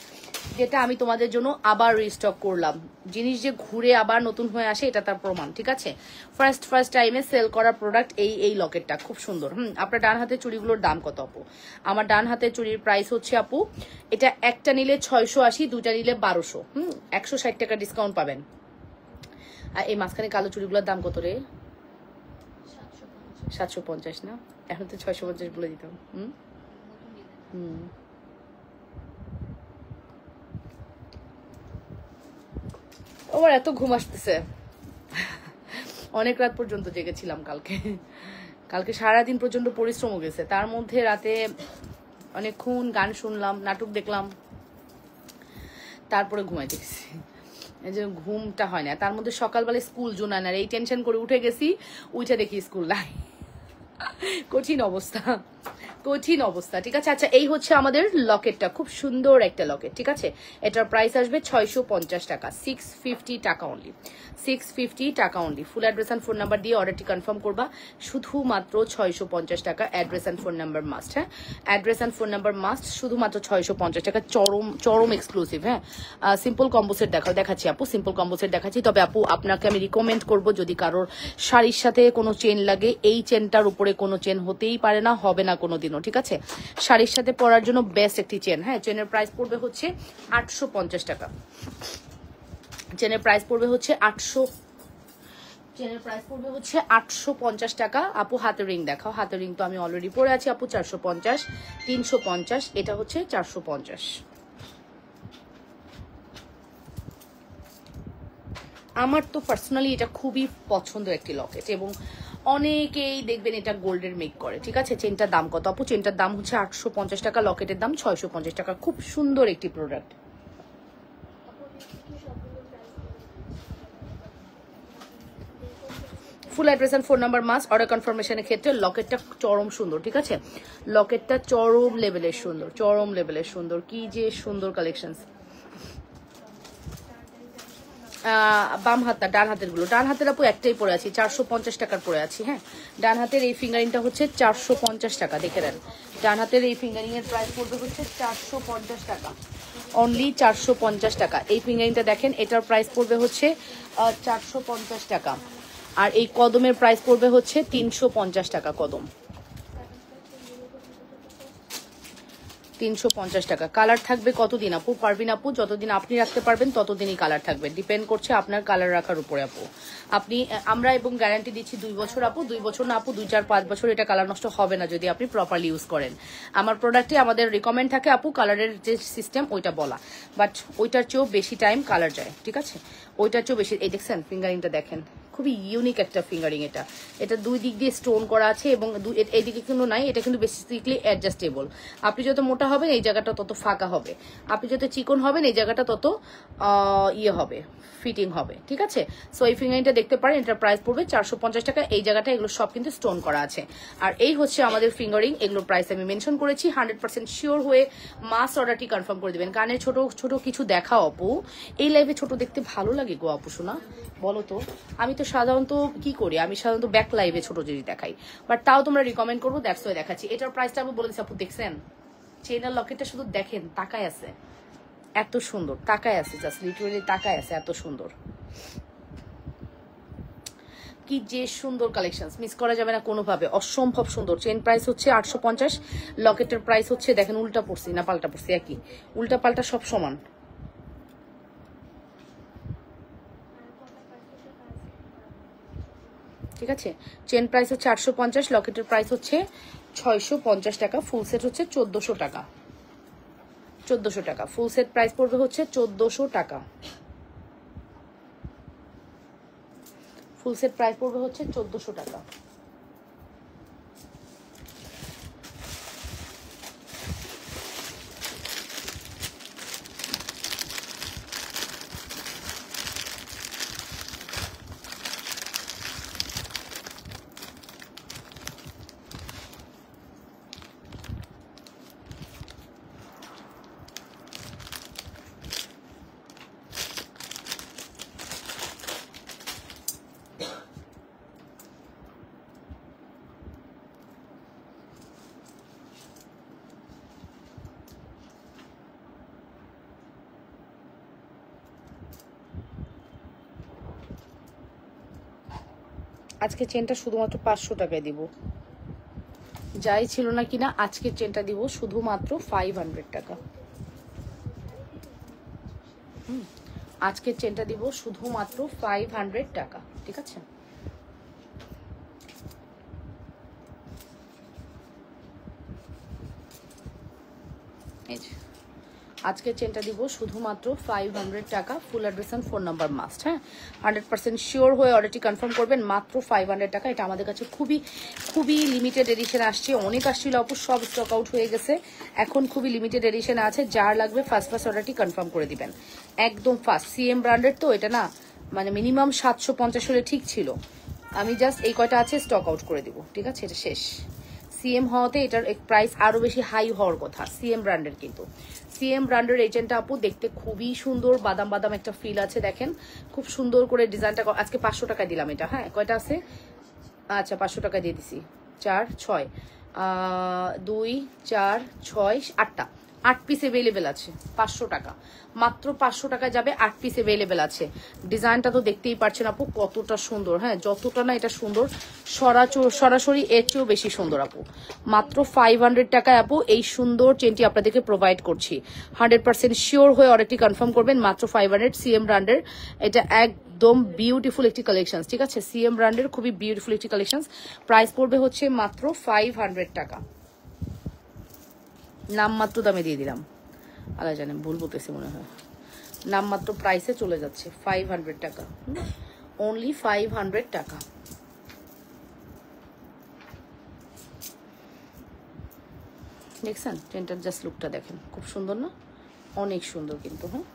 যেটা আমি তোমাদের জন্য আবার রিস্টক করলাম। জিনিস যে ঘুরে আবার নতুন হয়ে আসে, এটা তার প্রমাণ, ঠিক আছে। ফার্স্ট টাইমে সেল করা প্রোডাক্ট এই লকেটটা খুব সুন্দর। আপনার ডান হাতের চুড়িগুলোর দাম কত আপু? আমার ডান হাতের চুড়ির প্রাইস হচ্ছে আপু, এটা একটা নিলে 680, দুটা নিলে 1200। 160 টাকা ডিসকাউন্ট পাবেন। আর এই মাঝখানে কালো চুড়িগুলোর দাম কত রে? 750 না? এখন তো 650 বলে দিতাম। আমার এত ঘুম আসতেছে, অনেক রাত পর্যন্ত জেগেছিলাম কালকে সারাদিন প্রচন্ড পরিশ্রম গেছে। তার মধ্যে রাতে অনেকক্ষণ গান শুনলাম, নাটক দেখলাম, তারপরে ঘুমাইতে গেছি। এই যে ঘুমটা হয় না। তার মধ্যে সকালবেলা স্কুল জোনানার এই টেনশন করে উঠে গেছি, উঠে দেখি স্কুল নাই। কঠিন অবস্থা, কঠিন অবস্থা, ঠিক আছে। আচ্ছা, এই হচ্ছে আমাদের লকেটটা, খুব সুন্দর একটা লকেট, ঠিক আছে। এটার প্রাইস আসবে 650 টাকা, 650 টাকা অনলি, 650 টাকা only. Full address and phone number দিয়ে অর্ডারটি কনফার্ম করবা, শুধুমাত্র 650 টাকা। Address and phone number must. হ্যাঁ, address and phone number must, শুধুমাত্র 650 টাকা। চরম এক্সক্লুসিভ। হ্যাঁ, সিম্পল কম্বো সেট দেখাচ্ছি আপু, সিম্পল কম্বো সেট দেখাচ্ছি। তবে আপু আপনাকে আমি রিকমেন্ড করবো, যদি কারোর শাড়ির সাথে কোনো চেন লাগে, এই চেনটার উপরে কোনো চেন হতেই পারে না, হবে না কোনোদিনও, ঠিক আছে। শাড়ির সাথে পরার জন্য বেস্ট একটি চেন। হ্যাঁ, চেনের প্রাইস পড়বে হচ্ছে 850 টাকা। চেনের প্রাইস পড়বে হচ্ছে 850 টাকা। আপু হাতের রিং দেখাও। হাতের রিং তো আমি অলরেডি পরে আছি আপু, 450, 350, এটা হচ্ছে 450। আমার তো পার্সোনালি এটা খুবই পছন্দের একটি লকেট, এবং অনেকেই দেখবেন এটা গোল্ডের মেক করে, ঠিক আছে। চেনটার দাম কত আপু? চেনটার দাম হচ্ছে 850 টাকা, লকেটের দাম 650 টাকা। খুব সুন্দর একটি product. Full address and phone number must. Order কনফার্মেশনের ক্ষেত্রে লকেটটা চরম সুন্দর, ঠিক আছে? লকেটটা চরম লেভেলের সুন্দর, চরম লেভেলের সুন্দর, কি যে সুন্দর কালেকশনস। বাম হাতটা, ডান হাতের গুলো, ডান হাতের আপু একটাই পরে আছি, 450 টাকার পরে আছি। হ্যাঁ, ডান হাতের এই ফিঙ্গারিংটা হচ্ছে 450 টাকা, দেখে নেন। ডান হাতের এই ফিঙ্গারিং এর প্রাইস পড়বে হচ্ছে 450 টাকা, অনলি 450 টাকা। এই ফিঙ্গারিংটা দেখেন, এটার প্রাইস পড়বে হচ্ছে 450 টাকা। আর এই কদমের প্রাইস পড়বে হচ্ছে 350 টাকা। কদম 350 টাকা। কালার থাকবে কতদিন আপু? পারবিন আপু, যতদিন আপনি রাখতে পারবেন ততদিনই কালার থাকবে, ডিপেন্ড করছে আপনার কালার রাখার উপরে আপু। আমরা এবং গ্যারান্টি দিচ্ছি 2 বছর আপু, 2 বছর না আপু, 2-4-5 বছর এটা কালার নষ্ট হবে না যদি আপনি প্রপারলি ইউজ করেন। আমার প্রোডাক্টে আমাদের রিকমেন্ড থাকে আপু কালারের যে সিস্টেম ওইটা বলা, বাট ওইটার চেয়েও বেশি টাইম কালার যায়, ঠিক আছে? ওইটার চেয়েও বেশি। এই দেখছেন ফিঙ্গারিংটা দেখেন, খুবই ইউনিক একটা ফিঙ্গারিং। এটা 2 দিক দিয়ে স্টোন করা আছে এবং এইদিকে কিন্তু নাই, এটা কিন্তু বেসিক্যালি অ্যাডজাস্টেবল। আপনি যত মোটা হবেন এই জায়গাটা তত ফাঁকা হবে, আপনি যত চিকন হবেন এই জায়গাটা তত ইয়ে হবে, ফিটিং হবে, ঠিক আছে? সো এই ফিঙ্গারিংটা দেখতে পারেন, এটার প্রাইস পড়বে 450 টাকা। এই জায়গাটা এগুলো সব কিন্তু স্টোন করা আছে। আর এই হচ্ছে আমাদের ফিঙ্গারিং, এগুলোর প্রাইস আমি মেনশন করেছি। 100% শিওর হয়ে মাস অর্ডারটি কনফার্ম করে দিবেন। কানে ছোট ছোট কিছু দেখাও আপু, এই লাইভে ছোট দেখতে ভালো লাগে গো আপু শোনা, বলো তো? আমি তো সাধারণত কি করি, আমি সাধারণত ব্যাক লাইভে ছোট জিনিস দেখাই, বাট তাও তোমরা রিকমেন্ড করবো, দ্যাটস ওয়াই দেখাচ্ছি। এটার প্রাইসটা আমি বলে দিচ্ছি আপু, দেখছেন চেইনার লকেটটা, শুধু দেখেন, তাকায় আছে, এত সুন্দর তাকায় আছে, জাস্ট লিটারালি তাকায় আছে, এত সুন্দর, কি যে সুন্দর কালেকশন, মিস করা যাবে না কোনোভাবে, অসম্ভব সুন্দর। চেন প্রাইস হচ্ছে 850, লকেটের প্রাইস হচ্ছে, দেখেন উল্টা পড়ছি না পাল্টা পড়ছি, একই, উল্টা পাল্টা সব সমান। ঠিক আছে, চেন প্রাইস হচ্ছে 850, লকেটের প্রাইস হচ্ছে 650 টাকা, ফুল সেট হচ্ছে 1400 টাকা। 1400 টাকা ফুল সেট প্রাইস পড়বে হচ্ছে 1400 টাকা। ফুল সেট প্রাইস পড়বে হচ্ছে 1400 টাকা। আজকে চেনটা শুধুমাত্র 500 টাকায় দিব, যাই ছিল না কিনা আজকের চেনটা দিব শুধুমাত্র 500 টাকা। আজকের চেনটা দিব শুধুমাত্র 500 টাকা, ঠিক আছে? এই যে আজকের চেনটা দিব শুধুমাত্র 500 টাকা। Full address and phone number must. হ্যাঁ, 100% শিওর হয়ে অর্ডারটি কনফার্ম করবেন, মাত্র 500 টাকা। এটা আমাদের কাছে খুবই খুবই লিমিটেড এডিশন আসছে, অনেক আসছিল আপু, সব স্টক আউট হয়ে গেছে, এখন খুবই লিমিটেড এডিশন আছে। যার লাগবে ফার্স্ট অর্ডারটি কনফার্ম করে দিবেন, একদম ফার্স্ট। সিএম ব্র্যান্ডের তো এটা না, মানে মিনিমাম 750 হলে ঠিক ছিল, আমি জাস্ট এই কয়টা আছে স্টক আউট করে দিব, ঠিক আছে? এটা শেষ। সিএম হওয়াতে এটার প্রাইস আরো বেশি হাই হওয়ার কথা, সিএম ব্র্যান্ডের। কিন্তু সিএম ব্র্যান্ডের এই চেনটা আপু দেখতে খুবই সুন্দর, বাদাম বাদাম একটা ফিল আছে, দেখেন খুব সুন্দর করে ডিজাইনটা। আজকে 500 টাকায় দিলাম এটা। হ্যাঁ, কয়টা আছে? আচ্ছা 500 টাকা দিয়ে দিছি, 4 6 2 4 6 8টা, 8 পিস অ্যাভেলেবেল আছে, 500 টাকা মাত্র। 500 টাকা যাবে, 8 পিস অ্যাভেলেবেল আছে। ডিজাইনটা তো দেখতেই পাচ্ছেন আপু কতটা সুন্দর। হ্যাঁ, যতটা না এটা সুন্দর, সরাসরি এর চেয়েও বেশি সুন্দর আপু। মাত্র 500 টাকায় আপু এই সুন্দর চেনটি আপনাদেরকে প্রোভাইড করছি। 100% শিওর হয়ে অর্ডারটি কনফার্ম করবেন, মাত্র 500। সিএম ব্র্যান্ডের এটা একদম বিউটিফুল একটি কালেকশন, ঠিক আছে? সিএম ব্র্যান্ডের খুবই বিউটিফুল একটি কালেকশন। প্রাইস পড়বে হচ্ছে মাত্র 500 টাকা। নামমাত্র দামে দিয়ে দিলাম, আল্লাহ জানে ভুল বলতেছি মনে হয়, নামমাত্র প্রাইসে চলে যাচ্ছে 500 টাকা, অনলি 500 টাকা। দেখছেন চেনটার জাস্ট লুকটা দেখেন, খুব সুন্দর না? অনেক সুন্দর কিন্তু। হ্যাঁ,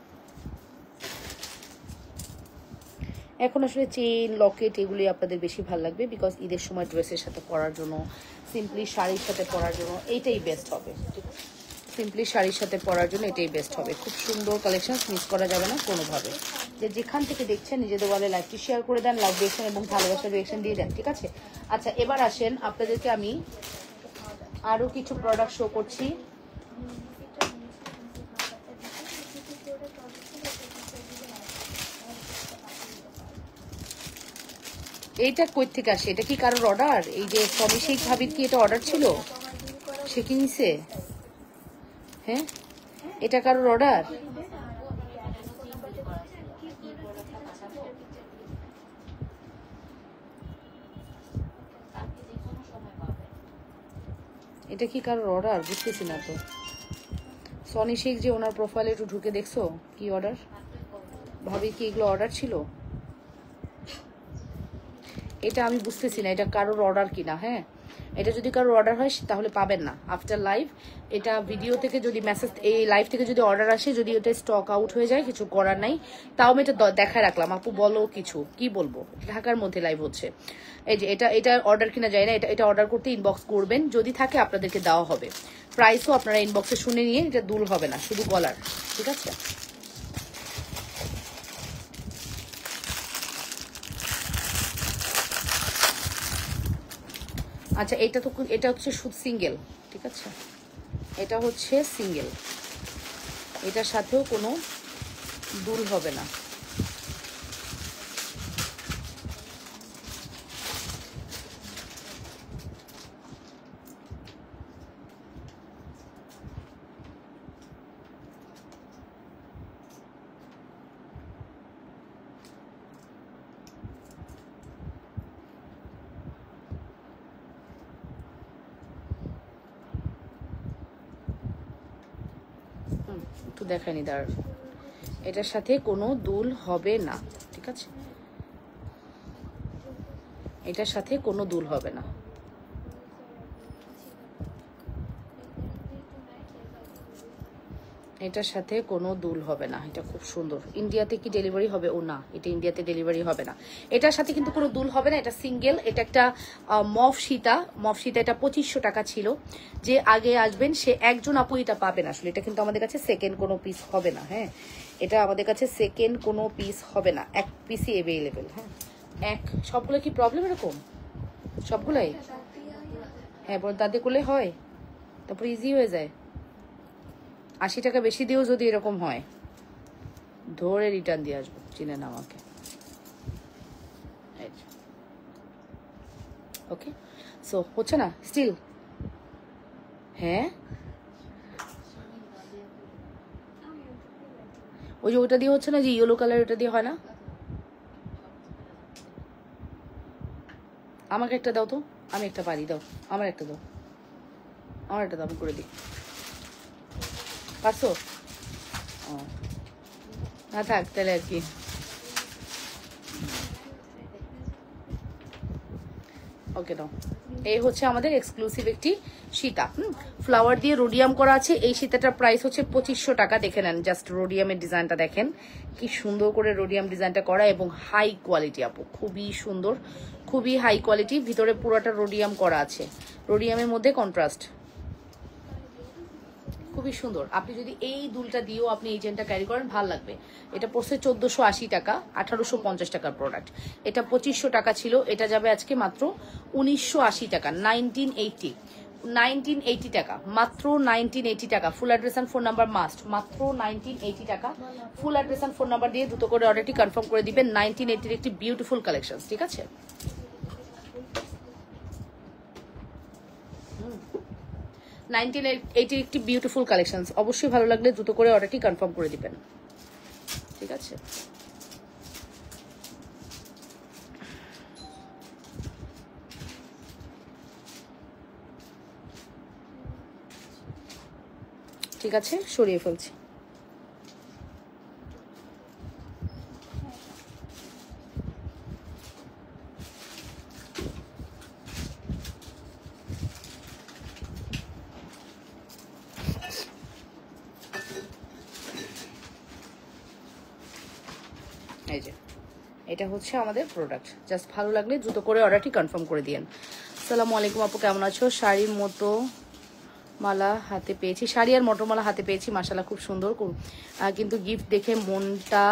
এখন আসলে চেন লকেট এগুলি আপনাদের বেশি ভালো লাগবে, বিকজ ঈদের সময় ড্রেসের সাথে পরার জন্য, সিম্পলি শাড়ির সাথে পরার জন্য এইটাই বেস্ট হবে। সিম্পলি শাড়ির সাথে পরার জন্য এটাই বেস্ট হবে। খুব সুন্দর কালেকশন, মিস করা যাবে না কোনোভাবে। যে যেখান থেকে দেখছেন নিজেদের বলে লাইভটি শেয়ার করে দেন, লাইভ রিয়েকশন এবং ভালোবাসার রিয়েকশন দিয়ে দেন, ঠিক আছে? আচ্ছা, এবার আসেন আপনাদেরকে আমি আরও কিছু প্রোডাক্ট শো করছি। এইটা কই থেকে আসে? এটা কি কারোর অর্ডার? এই যে সনি শেখ ভাবির কি এটা অর্ডার ছিল? সে কি নিছে? হ্যাঁ, এটা কারোর অর্ডার? এটা কি কারোর অর্ডার? বুঝতেছি না তো। সনি শেখ যে ওনার প্রোফাইলে একটু ঢুকে দেখছো কি অর্ডার? ভাবি কি এগুলো অর্ডার ছিল? এটা আমি বুঝতেছি না এটা কারোর অর্ডার কিনা। হ্যাঁ, এটা যদি কারোর অর্ডার হয় তাহলে পাবেন না আফটার লাইভ। এটা ভিডিও থেকে যদি মেসেজ, এই লাইভ থেকে যদি অর্ডার আসে, যদি ওটা স্টক আউট হয়ে যায় কিছু করার নাই। তাও আমি এটা দেখায় রাখলাম। আপু বলো কিছু, কি বলবো? ঢাকার মধ্যে লাইভ হচ্ছে। এই যে এটা অর্ডার কিনা যায় না, এটা অর্ডার করতে ইনবক্স করবেন, যদি থাকে আপনাদেরকে দেওয়া হবে। প্রাইসও আপনারা ইনবক্সে শুনে নিয়ে, এটা দুল হবে না, শুধু গলার, ঠিক আছে? আচ্ছা, এটা হচ্ছে শুধু সিঙ্গেল, ঠিক আছে? এটা হচ্ছে সিঙ্গেল, এটার সাথেও কোনো দুল হবে না। একটু দেখায়নি দাঁড়। এটার সাথে কোনো দুল হবে না, ঠিক আছে? এটার সাথে কোনো দুল হবে না। এটার সাথে কোনো দুল হবে না। এটা খুব সুন্দর। ইন্ডিয়াতে কি ডেলিভারি হবে? ও না, এটা ইন্ডিয়াতে ডেলিভারি হবে না। এটার সাথে কিন্তু কোনো দুল হবে না। এটা সিঙ্গেল। এটা একটা মফ সীতা। এটা 2500 টাকা ছিল। যে আগে আসবেন সে একজন আপু এটা পাবেন। আসলে এটা কিন্তু আমাদের কাছে সেকেন্ড কোনো পিস হবে না। হ্যাঁ, এটা আমাদের কাছে সেকেন্ড কোনো পিস হবে না, এক পিসই অ্যাভেলেবেল। হ্যাঁ, সবগুলো কি প্রবলেম এরকম? সবগুলাই? হ্যাঁ, দাদি করলে হয়, তারপর ইজি হয়ে যায়। 80 টাকা বেশি দিয়েও যদি এরকম হয়, ধরে রিটার্ন দিয়ে আসবো, চিনে না আমাকে। ওকে, সো হচ্ছে না স্টিল? হ্যাঁ, ওই যে ওটা দিয়ে হচ্ছে না, যে ইয়েলো কালার, ওটা দিয়ে হয় না। আমাকে একটা দাও তো, আমি একটা পারি, দাও আমার একটা দাও, আমার একটা দাও, আমি করে দিই। পারছো? ও না, থাক তাহলে আর কি। ওকে দাও। এই হচ্ছে আমাদের এক্সক্লুসিভ একটি সীতা, ফ্লাওয়ার দিয়ে রোডিয়াম করা আছে। এই সীতাটার প্রাইস হচ্ছে 2500 টাকা। দেখে নেন, জাস্ট রোডিয়ামের ডিজাইনটা দেখেন, কি সুন্দর করে রোডিয়াম ডিজাইনটা করা এবং হাই কোয়ালিটি আপু, খুবই সুন্দর, খুবই হাই কোয়ালিটি। ভিতরে পুরোটা রোডিয়াম করা আছে, রোডিয়ামের মধ্যে কন্ট্রাস্ট, খুবই সুন্দর। আপনি যদি এই দুলটা দিয়েও আপনি এই চেনটা ক্যারি করেন, ভালো লাগবে। এটা পড়ছে 1480 টাকা, 1850 টাকার প্রোডাক্ট। এটা 2500 টাকা ছিল, এটা যাবে আজকে মাত্র 1980 টাকা, 1980 টাকা, মাত্র 1980 টাকা। Full address and phone number must, মাত্র 1980 টাকা। Full address and phone number দিয়ে দ্রুত করে অর্ডারটি কনফার্ম করে দিবেন। 1980 একটি বিউটিফুল কালেকশন, ঠিক আছে? 1980 একটি বিউটিফুল কালেকশন, অবশ্যই ভালো লাগলে দ্রুত করে অর্ডারটি কনফার্ম করে দিবেন, ঠিক আছে? ঠিক আছে, সরিয়ে ফেলছি। এই যে এটা হচ্ছে আমাদের প্রোডাক্ট। জাস্ট ভালো লাগলে দ্রুত করে অর্ডারটি কনফার্ম করে দিয়েন। আসসালামু আলাইকুম আপু, কেমন আছো? শাড়ির মতো মালা হাতে পেয়েছি, শাড়ি আর মটরমালা হাতে পেয়েছি, মাশাআল্লাহ খুব সুন্দর। কিন্তু গিফট দেখে মনটা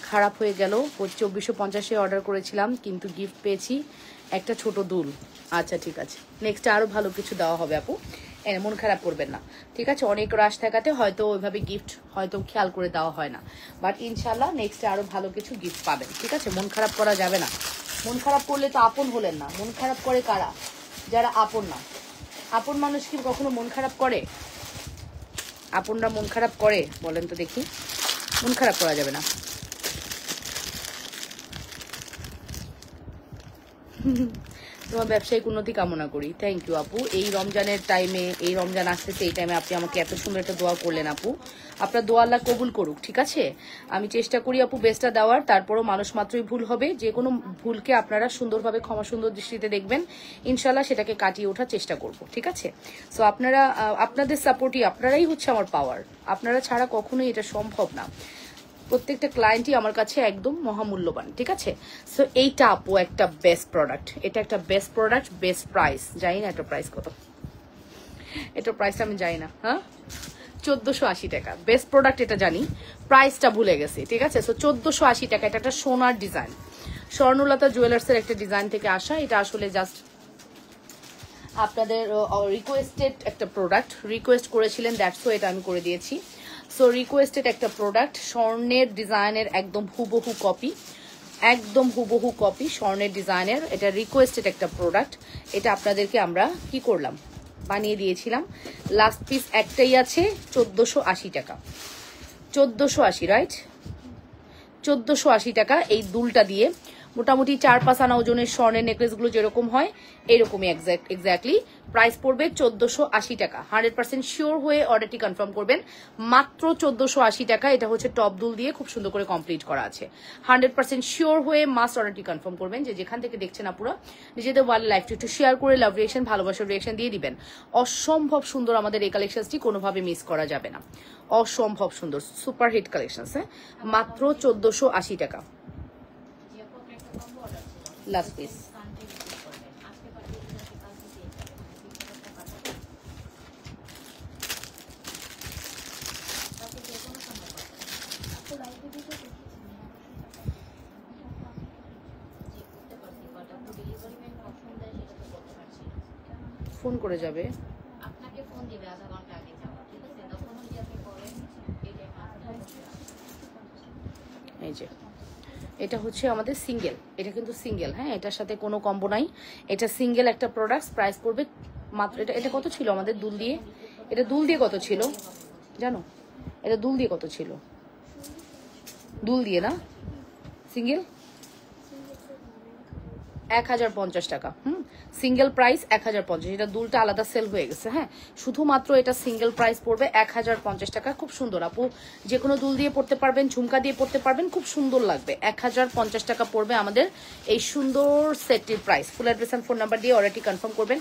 খারাপ হয়ে গেল। 2450 অর্ডার করেছিলাম, কিন্তু গিফট পেয়েছি একটা ছোট দুল। আচ্ছা ঠিক আছে, নেক্সট আরও ভালো কিছু দেওয়া হবে আপু, মন খারাপ করবেন না, ঠিক আছে? অনেক রাশ থাকাতে হয়তো ওইভাবে গিফট হয়তো খেয়াল করে দেওয়া হয় না, বাট ইনশাল্লাহ নেক্সটে আরও ভালো কিছু গিফট পাবেন, ঠিক আছে? মন খারাপ করা যাবে না। মন খারাপ করলে তো আপন হলেন না। মন খারাপ করে কারা? যারা আপন না। আপন মানুষ কি কখনো মন খারাপ করে? আপনরা মন খারাপ করে? বলেন তো দেখি। মন খারাপ করা যাবে না। তোমার ব্যবসায়িক উন্নতি কামনা করি। থ্যাংক ইউ আপু। এই রমজানের টাইমে, এই রমজান আসতেছে, এই টাইমে আপনি আমাকে এত সুন্দর একটা দোয়া করলেন আপু। আপনার দোয়া আল্লাহ কবুল করুক, ঠিক আছে? আমি চেষ্টা করি আপু বেস্টটা দেওয়ার, তারপরও মানুষ মাত্রই ভুল হবে। যে কোনো ভুলকে আপনারা সুন্দরভাবে ক্ষমা সুন্দর দৃষ্টিতে দেখবেন, ইনশাল্লাহ সেটাকে কাটিয়ে ওঠার চেষ্টা করব, ঠিক আছে? সো আপনারা, আপনাদের সাপোর্টই, আপনারাই হচ্ছে আমার পাওয়ার। আপনারা ছাড়া কখনোই এটা সম্ভব না। প্রত্যেকটা ক্লায়েন্টই আমার কাছে একদম মহামূল্যবান, ঠিক আছে? সো এইটা আপু একটা বেস্ট প্রোডাক্ট, এটা একটা বেস্ট প্রোডাক্ট, বেস্ট প্রাইস। জানি না এটা প্রাইস কত, এটা প্রাইসটা আমি জানি না। হ্যাঁ, 1480 টাকা বেস্ট প্রোডাক্ট, এটা জানি, প্রাইসটা ভুলে গেছি, ঠিক আছে? সো 1480 টাকা। এটা একটা সোনার ডিজাইন, স্বর্ণলতা জুয়েলার্সের একটা ডিজাইন থেকে আসা। এটা আসলে জাস্ট আপনাদের রিকোয়েস্টেড একটা প্রোডাক্ট, রিকোয়েস্ট করেছিলেন, দ্যাটস এটা আমি করে দিয়েছি। সো রিকোয়েস্টেড একটা প্রোডাক্ট, স্বর্ণের ডিজাইনের একদম হুবহু কপি, একদম হুবহু কপি স্বর্ণের ডিজাইনের। এটা রিকোয়েস্টেড একটা প্রোডাক্ট। এটা আপনাদেরকে আমরা কি করলাম, বানিয়ে দিয়েছিলাম। লাস্ট পিস একটাই আছে, 1480 টাকা। 1480, রাইট? 1480 টাকা। এই দুলটা দিয়ে মোটামুটি 4-5 আনা ওজনের স্বর্ণের নেকলেসগুলো যেরকম হয় এরকমই এক্স্যাক্টলি প্রাইস পড়বে 1480 টাকা। 100% শিওর হয়ে অর্ডারটি কনফার্ম করবেন। মাত্র 1480 টাকা। এটা হচ্ছে টপ দুল দিয়ে খুব সুন্দর করে কমপ্লিট করা আছে। 100% শিওর হয়ে মাস্ট অর্ডারটি কনফার্ম করবেন। যে যেখান থেকে দেখছেন আপুরা, নিজেদের ওয়াল লাইফটি একটু শেয়ার করে লাভ রিয়েকশন, ভালোবাসার রিয়েকশন দিয়ে দিবেন। অসম্ভব সুন্দর আমাদের এই কালেকশনটি, কোনোভাবে মিস করা যাবে না। অসম্ভব সুন্দর সুপার হিট কালেকশন। হ্যাঁ, মাত্র 1480 টাকা। Last piece. ফোন করে যাবে, আপনাকে ফোন দিবে আধা ঘন্টা আগে যাওয়া, ঠিক আছে? তখন যদি আপনি বলেন এই যে এটা হচ্ছে আমাদের সিঙ্গেল, এটা কিন্তু সিঙ্গেল। হ্যাঁ, এটার সাথে কোনো কম্বো নাই, এটা সিঙ্গেল একটা প্রোডাক্ট। প্রাইস পড়বে মাত্র, এটা কত ছিল আমাদের দুল দিয়ে? এটা দুল দিয়ে কত ছিল জানো? এটা দুল দিয়ে কত ছিল? দুল দিয়ে না, সিঙ্গেল 1050 টাকা। Single price 1050। এটা দুলটা আলাদা সেল হয়ে গেছে। হ্যাঁ, শুধুমাত্র এটা সিঙ্গেল প্রাইস পড়বে 1050 টাকা। খুব সুন্দর আপু, যে কোনো দুল দিয়ে পড়তে পারবেন, ঝুমকা দিয়ে পড়তে পারবেন, খুব সুন্দর লাগবে। 1050 টাকা পড়বে আমাদের এই সুন্দর সেটটির price. Full address and phone number দিয়ে অর্ডারটি কনফার্ম করবেন।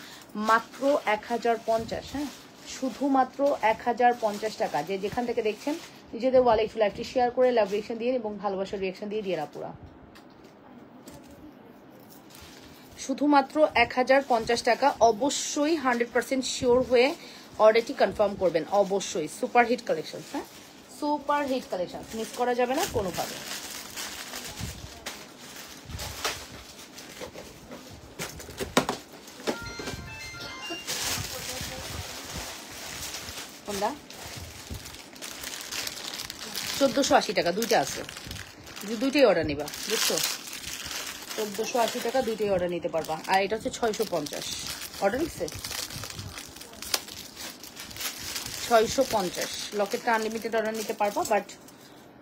মাত্র 1050। হ্যাঁ, শুধুমাত্র 1050 টাকা। যে যেখান থেকে দেখছেন নিজেদের ওয়ালে একটু লাইভটি শেয়ার করে লাভ রিয়েকশন দিয়ে এবং ভালোবাসার রিয়েকশন দিয়ে দিয়ে আপুরা। শুধুমাত্র 1050 টাকা। অবশ্যই 100% শিওর হয়ে অর্ডারটি কনফার্ম করবেন, অবশ্যই। Super hit collection. হ্যাঁ, সুপার হিট কালেকশন, মিস করা যাবে না কোনোভাবে। কোনটা? 1480 টাকা, দুইটা আছে, দুইটাই অর্ডার নিবা, বুঝছো? 1480 টাকা, দুইটাই অর্ডার নিতে পারবা। আর এটা হচ্ছে 650 অর্ডার নিচ্ছে। 650 লকেটটা আনলিমিটেড অর্ডার নিতে পারবা, বাট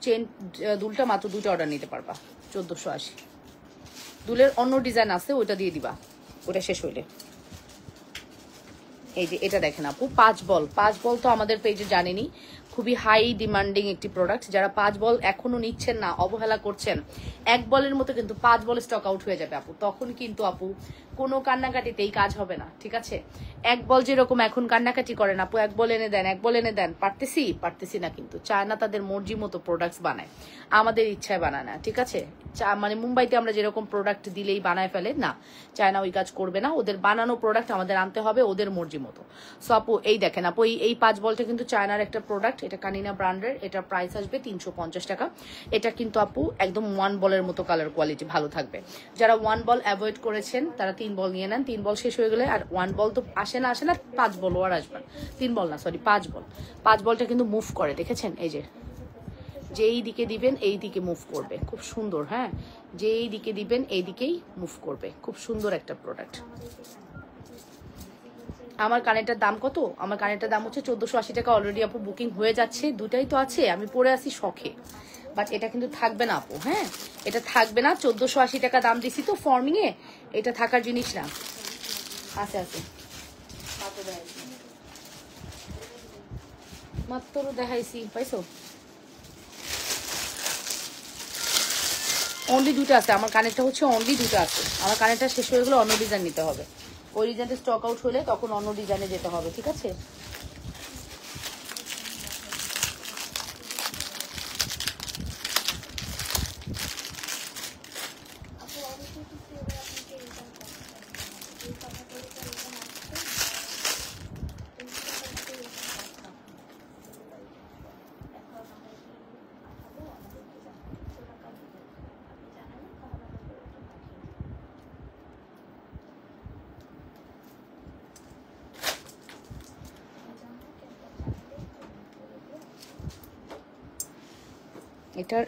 চেন দুলটা মাত্র দুইটা অর্ডার নিতে পারবা। 1480। দুলের অন্য ডিজাইন আছে, ওইটা দিয়ে দিবা, ওটা শেষ হইলে। এই যে এটা দেখেন আপু 5 বল, 5 বল তো আমাদের পেজে জানেনি খুবই হাই ডিমান্ডিং একটি প্রোডাক্ট। যারা 5 বল এখনো নিচ্ছেন না, অবহেলা করছেন, 1 বলের মতো কিন্তু 5 বল স্টক আউট হয়ে যাবে আপু। তখন কিন্তু আপু কোনো কান্নাকাটিতেই কাজ হবে না, ঠিক আছে? 1 বল যেরকম এখন কান্নাকাটি করেন আপু, 1 বল এনে দেন, 1 বল এনে দেন, পারতেছি না, কিন্তু চায়না তাদের মর্জি মতো প্রোডাক্টস বানায়, আমাদের ইচ্ছায় বানায় না, ঠিক আছে? মানে মুম্বাইতে আমরা যেরকম প্রোডাক্ট দিলেই বানায় ফেলে, না, চায়না ওই কাজ করবে না। ওদের বানানো প্রোডাক্ট আমাদের আনতে হবে ওদের মর্জি মতো। সো আপু এই দেখেন আপু, এই 5 বলটা কিন্তু চায়নার একটা প্রোডাক্ট, এটা কানিনা ব্র্যান্ডের, এটার প্রাইস আসবে 350 টাকা। এটা কিন্তু আপু একদম 1 বলের মতো কালার কোয়ালিটি ভালো থাকবে। যারা 1 বল অ্যাভয়েড করেছেন তারা 3 বল নিয়ে নেন। 3 বল শেষ হয়ে গেলে, আর 1 বল তো আসে না, 5 বলও আর আসবে না। 3 বল না, সরি 5 বল। 5 বলটা কিন্তু মুভ করে, দেখেছেন? এই যে যেই দিকে দিবেন এই দিকে মুভ করবে, খুব সুন্দর। হ্যাঁ, যেই দিকে দিবেন এই দিকেই মুভ করবে, খুব সুন্দর একটা প্রোডাক্ট। আমার কানেরটার দাম কত? আমার কানেরটার দাম হচ্ছে 1480 টাকা। অলরেডি আপু বুকিং হয়ে যাচ্ছে, দুটাই তো আছে, আমি পরে আসি শখে, বাট এটা কিন্তু থাকবে না আপু। হ্যাঁ, এটা থাকবে না। 1480 টাকা দাম দিছি তো ফর্মিং এ, এটা থাকার জিনিস না। আছে আছে, মাত্র দেখাইছি, পাইছো? অনলি 2টা আছে আমার কানেরটা, হচ্ছে অনলি 2টা আছে আমার কানেরটা। শেষ হয়ে গেলে অন্য ডিজাইন নিতে হবে, ওই ডিজাইনটা স্টক আউট হলে তখন অন্য ডিজাইনে যেতে হবে, ঠিক আছে?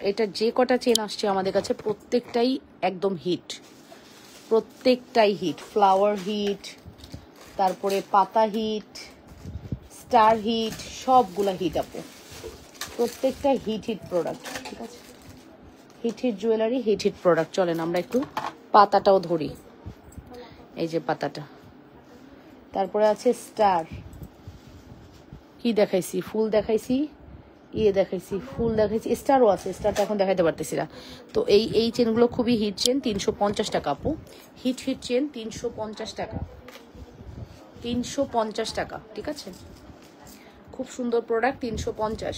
এটা যে কটা চেন আসছে আমাদের কাছে প্রত্যেকটাই একদম হিট, প্রত্যেকটাই হিট। ফ্লাওয়ার হিট, তারপরে পাতা হিট, স্টার হিট, সবগুলা হিট আপু, প্রত্যেকটা হিট প্রোডাক্ট, ঠিক আছে? Hit jewellery, hit product. চলেন আমরা একটু পাতাটাও ধরি, এই যে পাতাটা। তারপরে আছে স্টার, কি দেখাইছি? ফুল দেখাইছি, দেখাইছি, ফুল দেখাইছি, স্টারও আছে, স্টারটা এখন দেখাইতে পারতেছি না। তো এই চেনগুলো খুবই হিট চেন, 350 টাকা আপু। হিট চেন 350 টাকা, 350 টাকা, ঠিক আছে? খুব সুন্দর প্রোডাক্ট, 350,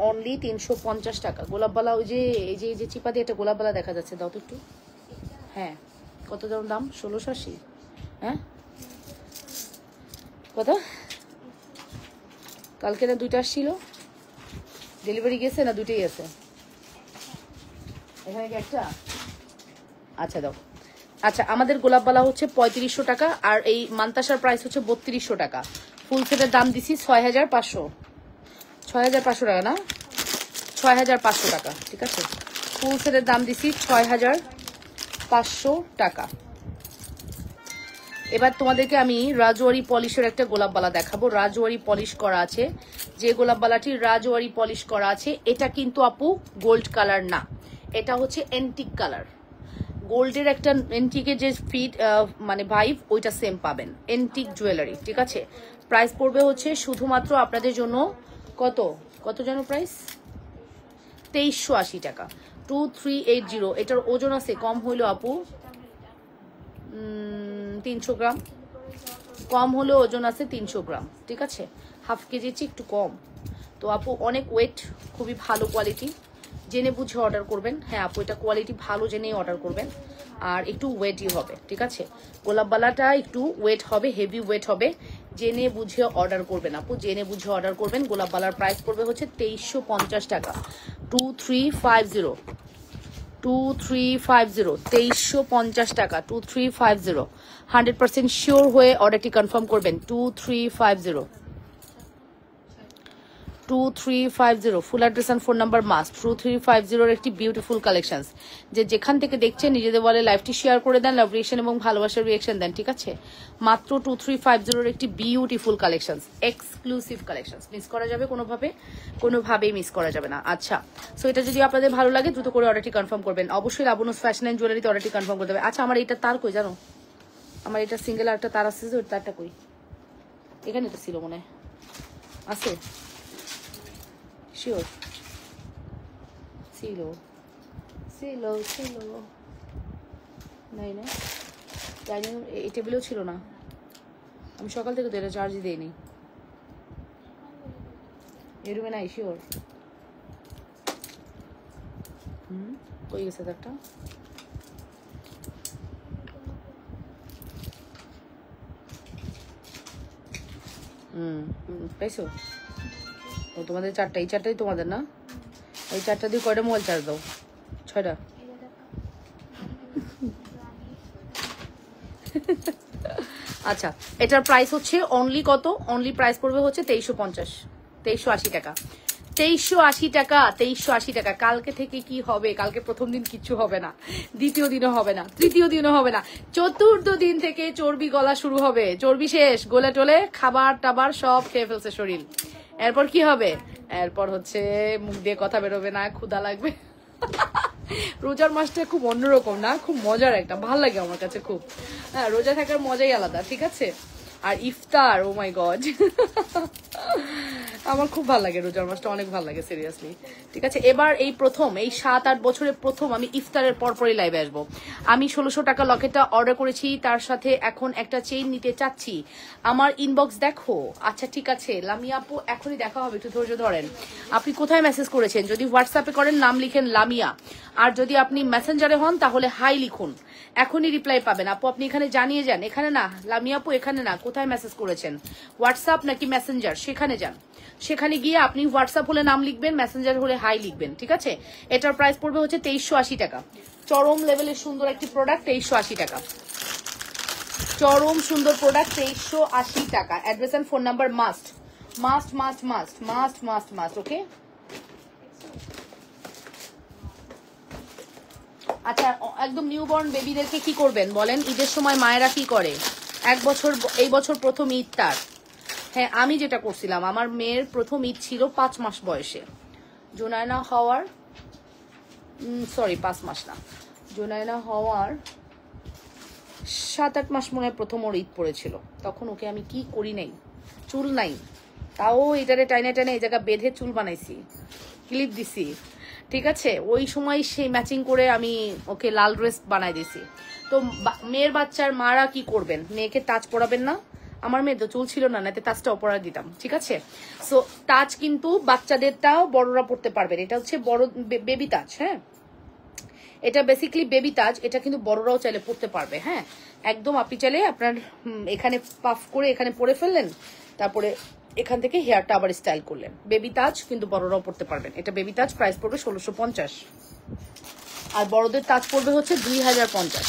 অনলি 350 টাকা। গোলাপবালা, ওই যে এই যে চিপা দিয়ে একটা গোলাপবালা দেখা যাচ্ছে, দাও তো একটু। হ্যাঁ, কত দাম? 1680। হ্যাঁ, কত? কালকে না 2টা আসছিল, ডেলিভারি গেছে না? 2টাই আছে এখানে কি একটা? আচ্ছা দাও। আচ্ছা, আমাদের গোলাপবালা হচ্ছে 3500 টাকা, আর এই মান্তাসার প্রাইস হচ্ছে 3200 টাকা। ফুল সেটের দাম দিছি 6500, 6500 টাকা না, 6500 টাকা, ঠিক আছে? ফুল সেটের দাম দিছি 6500 টাকা। এবার তোমাদেরকে আমি রাজওয়ারি পলিশের একটা গোলাপবালা দেখাবো। রাজওয়ারি পলিশ করা আছে, যে গোলাপবালাটি রাজওয়ারি পলিশ করা আছে, এটা কিন্তু আপু গোল্ড কালার না, এটা হচ্ছে এন্টিক কালার। গোল্ডের একটা এন্টিকের যে ফিট মানে ভাইব, ওইটা সেম পাবেন। এন্টিক জুয়েলারি, ঠিক আছে? প্রাইস পড়বে হচ্ছে শুধুমাত্র আপনাদের জন্য কত যেন প্রাইস? 2380 টাকা, 2380। এটার ওজন আছে কম হইলো আপু 300 গ্রাম, কম হলেও ওজন আছে 300 গ্রাম, ঠিক আছে? হাফ কেজির চেয়ে একটু কম। তো আপু অনেক ওয়েট, খুবই ভালো কোয়ালিটি, জেনে বুঝে অর্ডার করবেন। হ্যাঁ আপু, এটা কোয়ালিটি ভালো জেনেই অর্ডার করবেন, আর একটু ওয়েটই হবে, ঠিক আছে? গোলাপবালাটা একটু ওয়েট হবে, হেভি ওয়েট হবে, জেনে বুঝে অর্ডার করবেন আপু, জেনে বুঝে অর্ডার করবেন। গোলাপবালার প্রাইস পড়বে হচ্ছে 2350 টাকা, 2350, 2350 টাকা, 2350। 100% শিওর হয়ে অর্ডারটি কনফার্ম করবেন। 2350, ফুল address and phone number must. 2350 একটি বিউটিফুল কালেকশনস, যে যেখান থেকে দেখছেন নিজেদের বলে লাইভটি শেয়ার করে দেন, লাভ রিয়েকশন এবং ভালোবাসার রিয়েকশন দেন, ঠিক আছে? মাত্র 2350 একটি beautiful collections, exclusive collections, miss করা যাবে কোনোভাবেই মিস করা যাবে না। আচ্ছা, সো এটা যদি আপনাদের ভালো লাগে দ্রুত করে অর্ডারটি কনফার্ম করবেন। অবশ্যই লাবণ্য ফ্যাশন অ্যান্ড জুয়েলারিতে অর্ডারটি কনফার্ম করতে হবে। আচ্ছা, আমার এটা তার কই জানো? আমার এটা সিঙ্গেল আর একটা তার আছে, ওই তারটা কই? এখানে তো ছিল মনে হয়, আছে শিওর, ছিল ছিল ছিল, নাই না ডাইনিং এই টেবিলেও ছিল না, আমি সকাল থেকে তো এটা চার্জই দিইনি। এই রুমে নাই শিওর। কই গেছে তো একটা, পাইছো? ও তোমাদের চারটা, এই চারটাই তোমাদের না? এই চারটা দিয়ে কয়টা মোবাইল চার্জ দাও? 6টা। আচ্ছা, এটার প্রাইস হচ্ছে অনলি কত? অনলি প্রাইস পড়বে হচ্ছে 2350, 2380 টাকা, 2380 টাকা, 2380 টাকা। কালকে থেকে কি হবে? কালকে প্রথম দিন কিচ্ছু হবে না, দ্বিতীয় দিনও হবে না, তৃতীয় দিনও হবে না, চতুর্থ দিন থেকে চর্বি গলা শুরু হবে। চর্বি শেষ, গোলে টোলে খাবার টাবার সব খেয়ে ফেলছে শরীর। এরপর কি হবে? এরপর হচ্ছে মুখ দিয়ে কথা বেরোবে না, ক্ষুধা লাগবে। রোজার মাসটা খুব অন্যরকম না, খুব মজার একটা, ভাল লাগে আমার কাছে খুব। হ্যাঁ, রোজা থাকার মজাই আলাদা, ঠিক আছে? আর ইফতার, ও মাই গড, আমার খুব ভালো লাগে রোজার মাসটা, অনেক ভালো লাগে সিরিয়াসলি। ঠিক আছে, এবার এই প্রথম, এই 7-8 বছরের প্রথম আমি ইফতারের পরপরই লাইভে আসবো। আমি 1600 টাকা লকেটটা অর্ডার করেছি, তার সাথে এখন একটা চেইন নিতে চাচ্ছি। আমার ইনবক্স দেখো। আচ্ছা ঠিক আছে লামিয়া আপু, এখনই দেখা হবে, একটু ধৈর্য ধরেন। আপনি কোথায় মেসেজ করেছেন? যদি হোয়াটসঅ্যাপে করেন নাম লিখেন লামিয়া, আর যদি আপনি মেসেঞ্জারে হন তাহলে হাই লিখুন, এখনই রিপ্লাই পাবেন। আপু আপনি এখানে জানিয়ে যান, এখানে না লামিয়া আপু, এখানে না, কোথায় মেসেজ করেছেন? হোয়াটসঅ্যাপ নাকি মেসেঞ্জার, সেখানে যান। সেখানে গিয়ে আপনি হোয়াটসঅ্যাপ হলে নাম লিখবেন, মেসেঞ্জার হলে হাই লিখবেন, ঠিক আছে? এটার প্রাইস পড়বে হচ্ছে 2380 টাকা। চরম লেভেলের সুন্দর একটি প্রোডাক্ট, 2380 টাকা। চরম সুন্দর প্রোডাক্ট, 2380 টাকা। Address and phone number must must must must must must must, okay? আচ্ছা, একদম নিউবর্ন বেবিদেরকে কি করবেন বলেন? ঈদের সময় মায়েরা কি করে? এই বছর প্রথম ঈদ তার। হ্যাঁ, আমি যেটা করছিলাম, আমার মেয়ের প্রথম ঈদ ছিল 5 মাস বয়সে। জোনায়না হওয়ার 5 মাস না, জোনায়না হওয়ার 7-8 মাস মনে হয় প্রথম ওর ঈদ পড়েছিল। তখন ওকে আমি কি করি নাই, চুল নাই, তাও এটারে টাইনে টাইনে এই জায়গা বেঁধে চুল বানাইছি, ক্লিপ দিছি, ঠিক আছে? ওই সময় সেই ম্যাচিং করে আমি ওকে লাল ড্রেস বানাই দিছি। তো মেয়ের বাচ্চার মারা কি করবেন? মেয়েকে তাজ পরাবেন না? আমার মেয়ে তো চুল ছিল না, নাতে তাজটা অপরা দিতাম, ঠিক আছে? সো তাজ কিন্তু বাচ্চাদেরটাও বড়রা পড়তে পারবেন। এটা হচ্ছে বড় বেবি তাজ, হ্যাঁ, এটা বেসিক্যালি বেবি তাজ, এটা কিন্তু বড়রাও চাইলে পড়তে পারবে। হ্যাঁ, একদম আপনি চাইলে আপনার এখানে পাফ করে এখানে পরে ফেললেন, তারপরে এখান থেকে হেয়ারটা আবার স্টাইল করলেন। বেবি তাজ কিন্তু বড়রাও পড়তে পারবেন। এটা বেবি তাজ, প্রাইস পড়বে 1650। আর বড়দের তাজ পড়বে হচ্ছে 2050।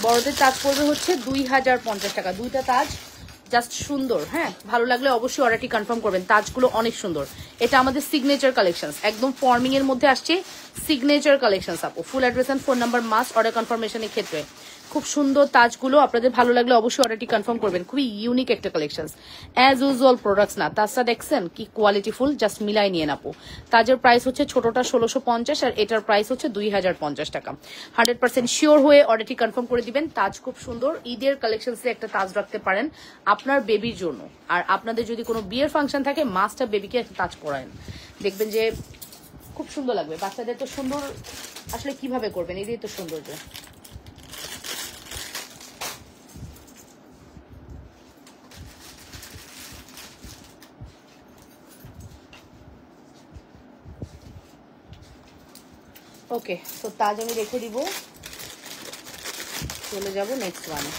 বড়দের তাজ পড়বে হচ্ছে 2050 টাকা। দুইটা তাজ জাস্ট সুন্দর। হ্যাঁ, ভালো লাগলে অবশ্যই অর্ডারটি কনফার্ম করবেন। তাজগুলো অনেক সুন্দর। এটা আমাদের সিগনেচার কালেকশন, একদম ফর্মিং এর মধ্যে আসছে সিগনেচার কালেকশন। আপু full address and phone number must order কনফার্মেশনের ক্ষেত্রে। খুব সুন্দর তাজগুলো, আপনাদের ভালো লাগলে অবশ্যই অর্ডারটি কনফার্ম করবেন। খুবই ইউনিক একটা কালেকশন, অ্যাজ ইউজুয়াল প্রোডাক্টস না। তাজটা দেখছেন কি কোয়ালিটিফুল, জাস্ট মিলাই নিয়ে আপু। তাজের প্রাইস হচ্ছে ছোটটা 1650 আর এটার প্রাইস হচ্ছে 2050 টাকা। 100% শিওর হয়ে অর্ডারটি কনফার্ম করে দিবেন। তাজ খুব সুন্দর, ঈদের কালেকশনসে একটা তাজ রাখতে পারেন আপনার বেবির জন্য। আর আপনাদের যদি কোনো বিয়ের ফাংশন থাকে, মাস্টার বেবিকে একটা তাজ পরায়েন, দেখবেন যে খুব সুন্দর লাগবে। বাচ্চাদের তো সুন্দর আসলে কিভাবে করবেন, এটাই তো সৌন্দর্য। ওকে, তো তাজ আমি রেখে দিব, চলে যাব নেক্সট ওয়ানে।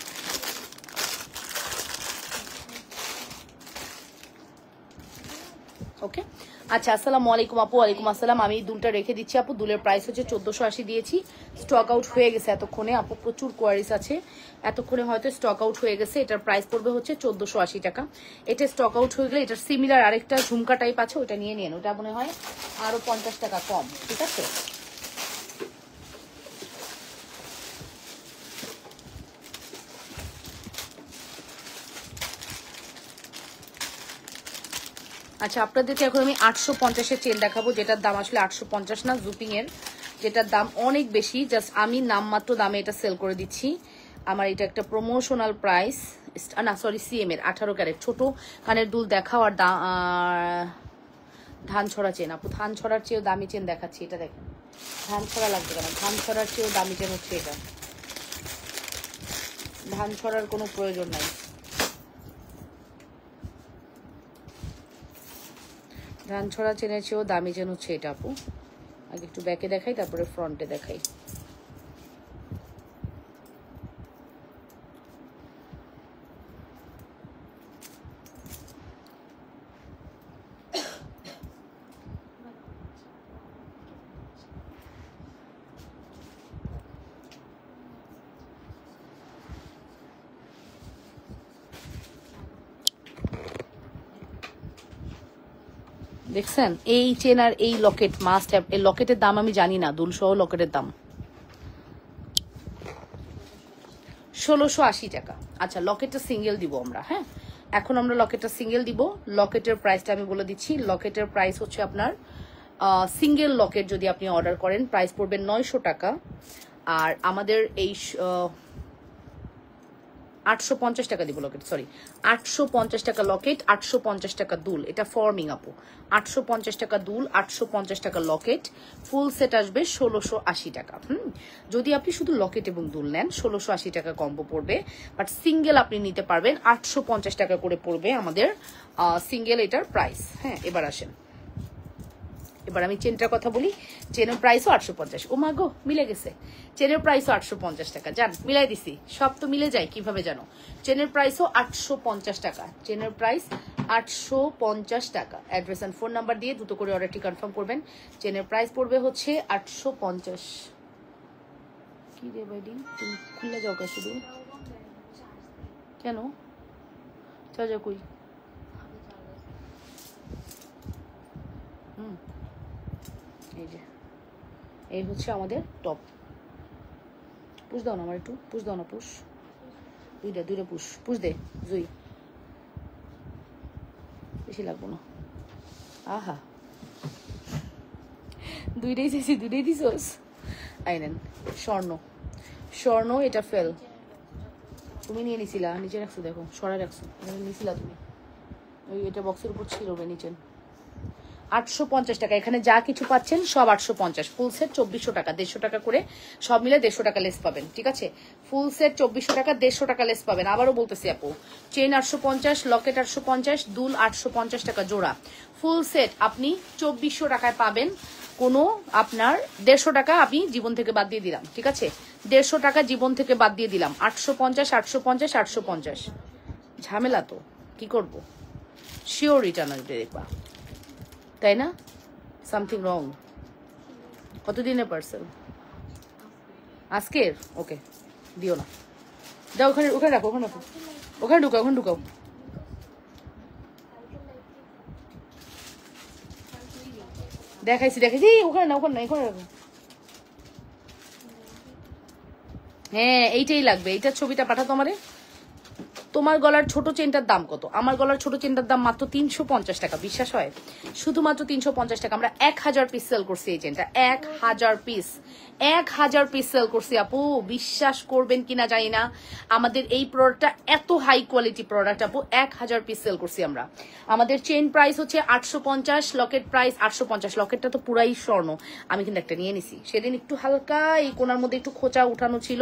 ওকে, আচ্ছা, আসসালামু আলাইকুম আপু। ওয়ালাইকুম আসসালাম। আমি দুলটা রেখে দিচ্ছি আপু। দুলের প্রাইস হচ্ছে 1480 দিয়েছি, স্টক আউট হয়ে গেছে এতক্ষণে আপু, প্রচুর কোয়ারিজ আছে, এতক্ষণে হয়তো স্টক আউট হয়ে গেছে। এটার প্রাইস পড়বে হচ্ছে 1480 টাকা। এটা স্টক আউট হয়ে গেলে এটার সিমিলার আরেকটা ঝুমকা টাইপ আছে, ওটা নিয়ে নিন, ওটা মনে হয় আরো 50 টাকা কম, ঠিক আছে? আচ্ছা, আপনাদেরকে এখন আমি 850-এর চেন দেখাবো, যেটার দাম আসলে 850 না, জুপিং এর, যেটার দাম অনেক বেশি। জাস্ট আমি নামমাত্র দামে এটা সেল করে দিচ্ছি। আমার এটা একটা প্রমোশনাল প্রাইস, না সরি সিএম এর 18 ক্যারেট ছোট কানের দুল দেখাও। আর ধান ছড়া চেন আপু, ধান ছড়ার চেয়েও দামি চেন দেখাচ্ছি, এটা দেখেন। ধান ছড়া লাগবে কেন, ধান ছড়ার চেয়েও দামি চেন হচ্ছে এটা। ধান ছড়ার কোনো প্রয়োজন নাই। ধান ছড়া চেনের চেয়েও দামি চেন হচ্ছে এটা আপু। আগে একটু ব্যাকে দেখাই, তারপরে ফ্রন্টে দেখাই। দেখছেন এই চেন আর এই লকেট মাস্ট হ্যাভ। এই লকেটের দাম আমি জানি না, দুলসহ লকেটের দাম 1680 টাকা। আচ্ছা লকেটটা সিঙ্গেল দিব আমরা, হ্যাঁ এখন আমরা লকেটটা সিঙ্গেল দিব। লকেটের প্রাইসটা আমি বলে দিচ্ছি। লকেটের প্রাইস হচ্ছে আপনার সিঙ্গেল লকেট যদি আপনি অর্ডার করেন প্রাইস পড়বে 900 টাকা। আর আমাদের এই 850 টাকা দিব লকেট, সরি 850 টাকা লকেট, 850 টাকা দুল। এটা ফর্মিং আপু। 850 টাকা দুল, 850 টাকা লকেট, ফুল সেট আসবে 1680 টাকা। যদি আপনি শুধু লকেট এবং দুল নেন 1680 টাকা কম্বো পড়বে। বাট সিঙ্গেল আপনি নিতে পারবেন 850 টাকা করে পড়বে আমাদের সিঙ্গেল এটার প্রাইস। হ্যাঁ এবার আসেন, এবার আমি চেনটার কথা বলি। চেনের প্রাইসও 850। ও মা গো মিলে গেছে, চেনের প্রাইসও 850 টাকা। জান মিলাই দিছি, সব তো মিলে যায় কিভাবে জানো। চেনের প্রাইসও 850 টাকা, চেনের প্রাইস 850 টাকা। অ্যাড্রেস এন্ড ফোন নাম্বার দিয়ে দ্রুত করে অর্ডারটি কনফার্ম করবেন। চেনের প্রাইস পড়বে হচ্ছে 850। কি রে বাইডি তুমি খুলে যাও কা শুধু কেন, চার্জা কই? এই যে এই হচ্ছে আমাদের টপ। পুশ দাও না আমার, একটু পুশ দাও না, পুশ দুইটা পুশ দে জুই, বেশি লাগবো না। আহা দুইটাই চাইছি, দুইটাই দিছোস। আইনেন স্বর্ণ এটা ফেল, তুমি নিয়ে নিছিলা, নিচে রাখছো দেখো, সরাই রাখছো, নিছিলা তুমি। ওই এটা বক্সের উপর ছিল ওটা নিচে। 850 টাকা। এখানে যা কিছু পাচ্ছেন সব 850। ফুল সেট 2400 টাকা, 150 টাকা করে সব মিলে 150 টাকা লেস পাবেন। ঠিক আছে, ফুল সেট 2400 টাকা, 150 টাকা লেস পাবেন। আবারও বলতেছি আপু, চেন 850, লকেট 850, দুল 850 টাকা জোড়া। ফুল সেট আপনি 2400 টাকায় পাবেন। কোনো আপনার 150 টাকা আমি জীবন থেকে বাদ দিয়ে দিলাম। ঠিক আছে, 150 টাকা জীবন থেকে বাদ দিয়ে দিলাম। 850 ঝামেলা তো কি করব, শিওর রিটার্ন আসবে দেখবা, তাই না? Something wrong. কতদিনের পার্সেল? আজকের? ওকে দিও না, যাও ওখানে রাখো, ওখানে ঢুকাও। দেখাইছি ওখানে না, এখানে রাখো। হ্যাঁ এইটাই লাগবে, এইটার ছবিটা পাঠাতো আমারে। তোমার গলার ছোট চেনটার দাম কত? আমার গলার ছোট চেনটার দাম মাত্র 350 টাকা। বিশ্বাস হয়? শুধুমাত্র 350 টাকা। আমরা 1000 পিস সেল করছি এই চেনটা, 1000 পিস সেল করছি আপু। বিশ্বাস করবেন কিনা জানি না, আমাদের এই প্রোডাক্টটা এত হাই কোয়ালিটি প্রোডাক্ট আপু। 1000 পিস সেল করছি আমরা। আমাদের চেন প্রাইস হচ্ছে 850, লকেট প্রাইস 850। লকেটটা তো পুরাই স্বর্ণ, আমি কিন্তু একটা নিয়ে নিছি সেদিন। একটু হালকা এই কোনার মধ্যে একটু খোঁচা উঠানো ছিল,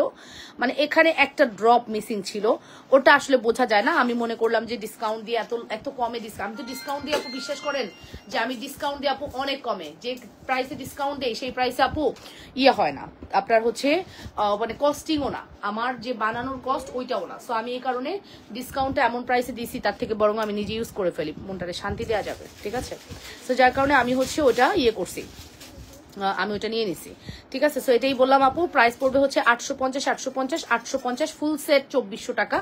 মানে এখানে একটা ড্রপ মিসিং ছিল, ওটা আসলে বোঝা যায় না। আমি মনে করলাম যে ডিসকাউন্ট দিয়ে এত কমে ডিসকাউন্ট, আমি তো ডিসকাউন্ট দিয়ে আপু বিশ্বাস করেন যে আমি ডিসকাউন্ট দিয়ে আপু অনেক কমে, যে প্রাইসে ডিসকাউন্ট দেয় সেই প্রাইসে আপু ইয়ে হয় না, আপনার হচ্ছে মানে কস্টিংও না, আমার যে বানানোর কস্ট ওইটাও না। সো আমি এই কারণে ডিসকাউন্টটা এমন প্রাইসে দিছি, তার থেকে বরং আমি নিজে ইউজ করে ফেলি, মনটারে শান্তি দেওয়া যাবে। ঠিক আছে, সো যার কারণে আমি হচ্ছে ওটা ইয়ে করছি, আমি ওটা নিয়ে নিছি। ঠিক আছে, সো এটাই বললাম আপু। প্রাইস পড়বে হচ্ছে 850 ফুল সেট 2400 টাকা।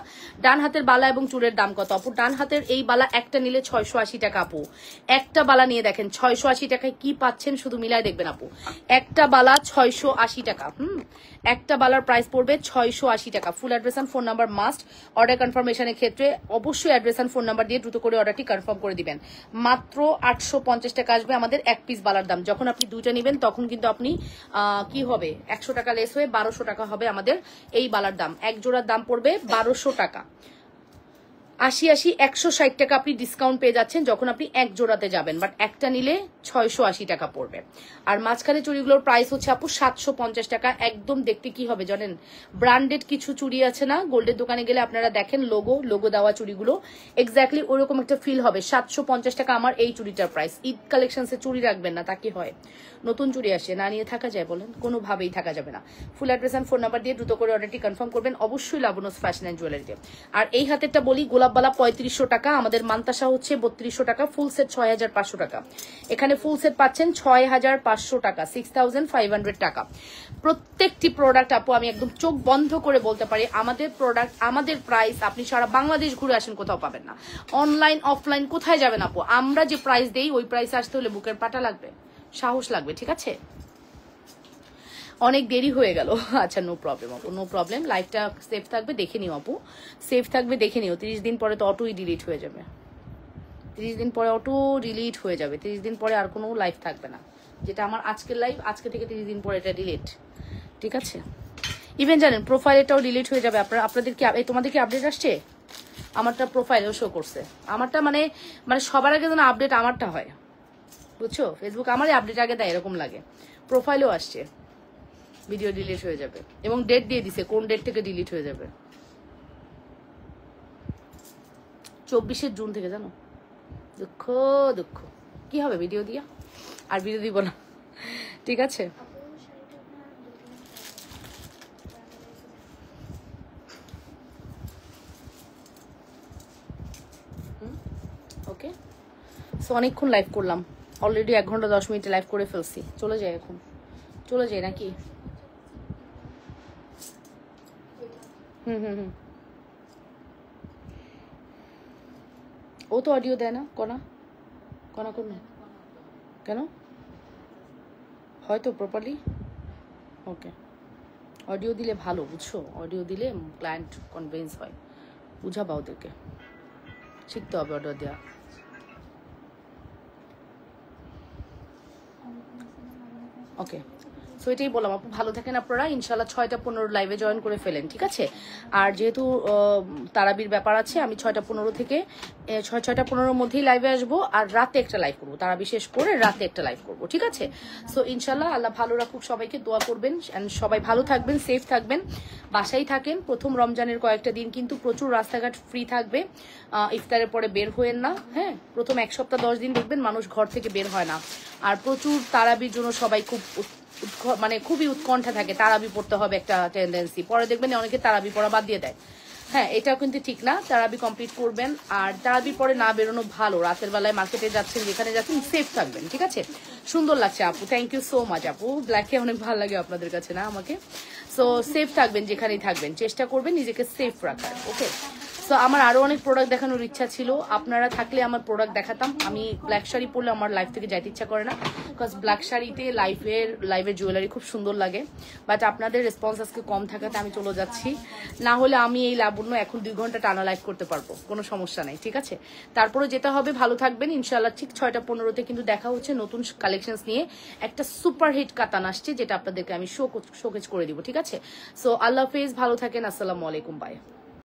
ডান হাতের বালা এবং চুড়ের দাম কত আপু? ডান হাতের এই বালা একটা নিলে 680 টাকা আপু। একটা বালা নিয়ে দেখেন 680 টাকায় কি পাচ্ছেন, শুধু মিলাই দেখবেন আপু। একটা বালা 680 টাকা। একটা বালার প্রাইস পড়বে 680 টাকা। Full address and phone number must. Order কনফার্মেশনের ক্ষেত্রে অবশ্যই অ্যাড্রেস এন্ড ফোন নাম্বার দিয়ে দ্রুত করে অর্ডারটি কনফার্ম করে দিবেন। মাত্র 850 টাকা আসবে আমাদের এক পিস বালার দাম। যখন আপনি দুইটা নেবেন তখন কিন্তু আপনি কি হবে 100 টাকা লেস হয়ে 1200 টাকা হবে আমাদের এই বালার দাম। এক জোড়ার দাম পড়বে 1200 টাকা। 80 160 টাকা আপনি ডিসকাউন্ট পেয়ে যাচ্ছেন যখন আপনি এক জোড়াতে যাবেন, বাট একটা নিলে 680 টাকা পড়বে। আর মাঝখানে চুড়িগুলোর প্রাইস হচ্ছে আপু 750 টাকা। একদম দেখতে কি হবে জানেন, ব্র্যান্ডেড কিছু চুড়ি আছে না, গোল্ডের দোকানে গেলে আপনারা দেখেন লোগো দেওয়া চুড়িগুলো, এক্স্যাক্টলি ওরকম একটা ফিল হবে। 750 টাকা আমার এই চুড়িটার প্রাইস। ঈদ কালেকশনসে চুড়ি রাখবেন না, তা কি হয়? নতুন চুড়ি আসে, না নিয়ে থাকা যায় বলেন? কোনোভাবেই থাকা যাবে না। ফুল অ্যাড্রেস অ্যান্ড ফোন নাম্বার দিয়ে দ্রুত করে অর্ডারটি কনফার্ম করবেন অবশ্যই লাবণ্যস ফ্যাশন অ্যান্ড জুয়েলারিতে। আর এই হাতেরটা বলি, গোলাপবালা 3500 টাকা, আমাদের মান্তাসা হচ্ছে 3200 টাকা, ফুল সেট 6500 টাকা। এখানে ফুল সেট পাচ্ছেন 6500 টাকা, 6500 টাকা। প্রত্যেকটি প্রোডাক্ট আপু আমি একদম চোখ বন্ধ করে বলতে পারি, আমাদের প্রোডাক্ট আমাদের প্রাইস আপনি সারা বাংলাদেশ ঘুরে আসেন কোথাও পাবেন না। অনলাইন অফলাইন কোথায় যাবেন আপু, আমরা যে প্রাইস দেই ওই প্রাইস আসতে হলে বুকের পাটা লাগবে, সাহস লাগবে, ঠিক আছে? অনেক দেরি হয়ে গেল। আচ্ছা নো প্রবলেম আপু, নো প্রবলেম। লাইফটা সেফ থাকবে, দেখে নিও আপু, সেফ থাকবে দেখে নিও। 30 দিন পরে তো অটোই ডিলিট হয়ে যাবে, 30 দিন পরে অটো ডিলিট হয়ে যাবে, 30 দিন পরে আর কোনো লাইফ থাকবে না। যেটা আমার আজকের লাইফ, আজকে থেকে 30 দিন পরে এটা ডিলিট, ঠিক আছে? ইভেন জানেন প্রোফাইলটাও ডিলিট হয়ে যাবে। আপনাদের কি তোমাদের কি আপডেট আসছে? আমারটা প্রোফাইলেও শো করছে, আমারটা মানে সবার আগে যেন আপডেট আমারটা হয়, বুঝছো? ফেসবুক আমারই আপডেট আগে দেয় এরকম লাগে। প্রোফাইলেও আসছে ভিডিও ডিলিট হয়ে যাবে, এবং ডেট দিয়ে দিছে কোন ডেট থেকে ডিলিট হয়ে যাবে। 24 জুন থেকে, জানো? দুঃখ দুঃখ, কি হবে ভিডিও দিয়া? আর ভিডিও দিব না, ঠিক আছে? ওকে, সো অনেকক্ষণ লাইভ করলাম অলরেডি, 1 ঘন্টা 10 মিনিটে লাইভ করে ফেলছি। চলে যাই এখন, চলে যাই নাকি? হুম, ও তো অডিও দেয় না, কনা কোন কেন? হয়তো প্রপারলি, ওকে। অডিও দিলে ভালো, বুঝছো? অডিও দিলে ক্লায়েন্ট কনভিন্স হয়, বুঝাবা ওদেরকে, শিখতে হবে অডিও দেওয়া। ওকে, সো এটাই বললাম আপু, ভালো থাকেন আপনারা। ইনশাল্লাহ 6টা 15 লাইভে জয়েন করে ফেলেন, ঠিক আছে? আর যেহেতু তারাবির ব্যাপার আছে, আমি 6টা 15 থেকে 6টা 15-র মধ্যেই লাইভে আসবো, আর রাতে একটা লাইভ করবো, তারা বিশেষ করে রাতে একটা লাইভ করবো, ঠিক আছে? সো ইনশাল্লাহ আল্লাহ ভালো রাখুক সবাইকে, দোয়া করবেন, সবাই ভালো থাকবেন, সেফ থাকবেন, বাসায় থাকেন। প্রথম রমজানের কয়েকটা দিন কিন্তু প্রচুর রাস্তাঘাট ফ্রি থাকবে, ইফতারের পরে বের হয়েন না, হ্যাঁ? প্রথম 1 সপ্তাহ 10 দিন দেখবেন মানুষ ঘর থেকে বের হয় না। আর প্রচুর তারাবির জন্য সবাই খুব খুবই উৎকণ্ঠা থাকে, তারাবি পড়তে হবে একটা টেন্ডেন্সি, পরে দেখবেন অনেকে তারাবি পড়া বাদ দিয়ে দেয়। হ্যাঁ, এটাও কিন্তু ঠিক না, তারাবি কমপ্লিট করবেন। আর তারাবির পরে না বেরোনো ভালো, রাতের বেলায় মার্কেটে যাচ্ছেন, যেখানে যাচ্ছেন সেফ থাকবেন, ঠিক আছে? সুন্দর লাগছে আপু, থ্যাংক ইউ সো মাচ আপু। ব্ল্যাকে অনেক ভালো লাগে আপনাদের কাছে না আমাকে? সো সেফ থাকবেন, যেখানেই থাকবেন চেষ্টা করবেন নিজেকে সেফ রাখার, ওকে? সো আমার আরো অনেক প্রোডাক্ট দেখানোর ইচ্ছা ছিল, আপনারা থাকলে আমার প্রোডাক্ট দেখাতাম। আমি ব্ল্যাক শাড়ি পরলে আমার লাইফ থেকে যাইতে ইচ্ছা করে না, বিকজ ব্ল্যাক শাড়িতে লাইভের জুয়েলারি খুব সুন্দর লাগে, বাট আপনাদের রেসপন্স আজকে কম থাকাতে আমি চলে যাচ্ছি। না হলে আমি এই লাবণ্য এখন 2 ঘন্টা টানা লাইভ করতে পারবো, কোনো সমস্যা নেই, ঠিক আছে? তারপরে যেতে হবে, ভালো থাকবেন ইনশাল্লাহ। ঠিক 6টা 15-তে কিন্তু দেখা হচ্ছে নতুন কালেকশনস নিয়ে, একটা সুপার হিট কাতান আসছে, যেটা আপনাদেরকে আমি শোকেজ করে দিব, ঠিক আছে? সো আল্লাহ হাফেজ, ভালো থাকেন, আসসালামু আলাইকুম, বাই।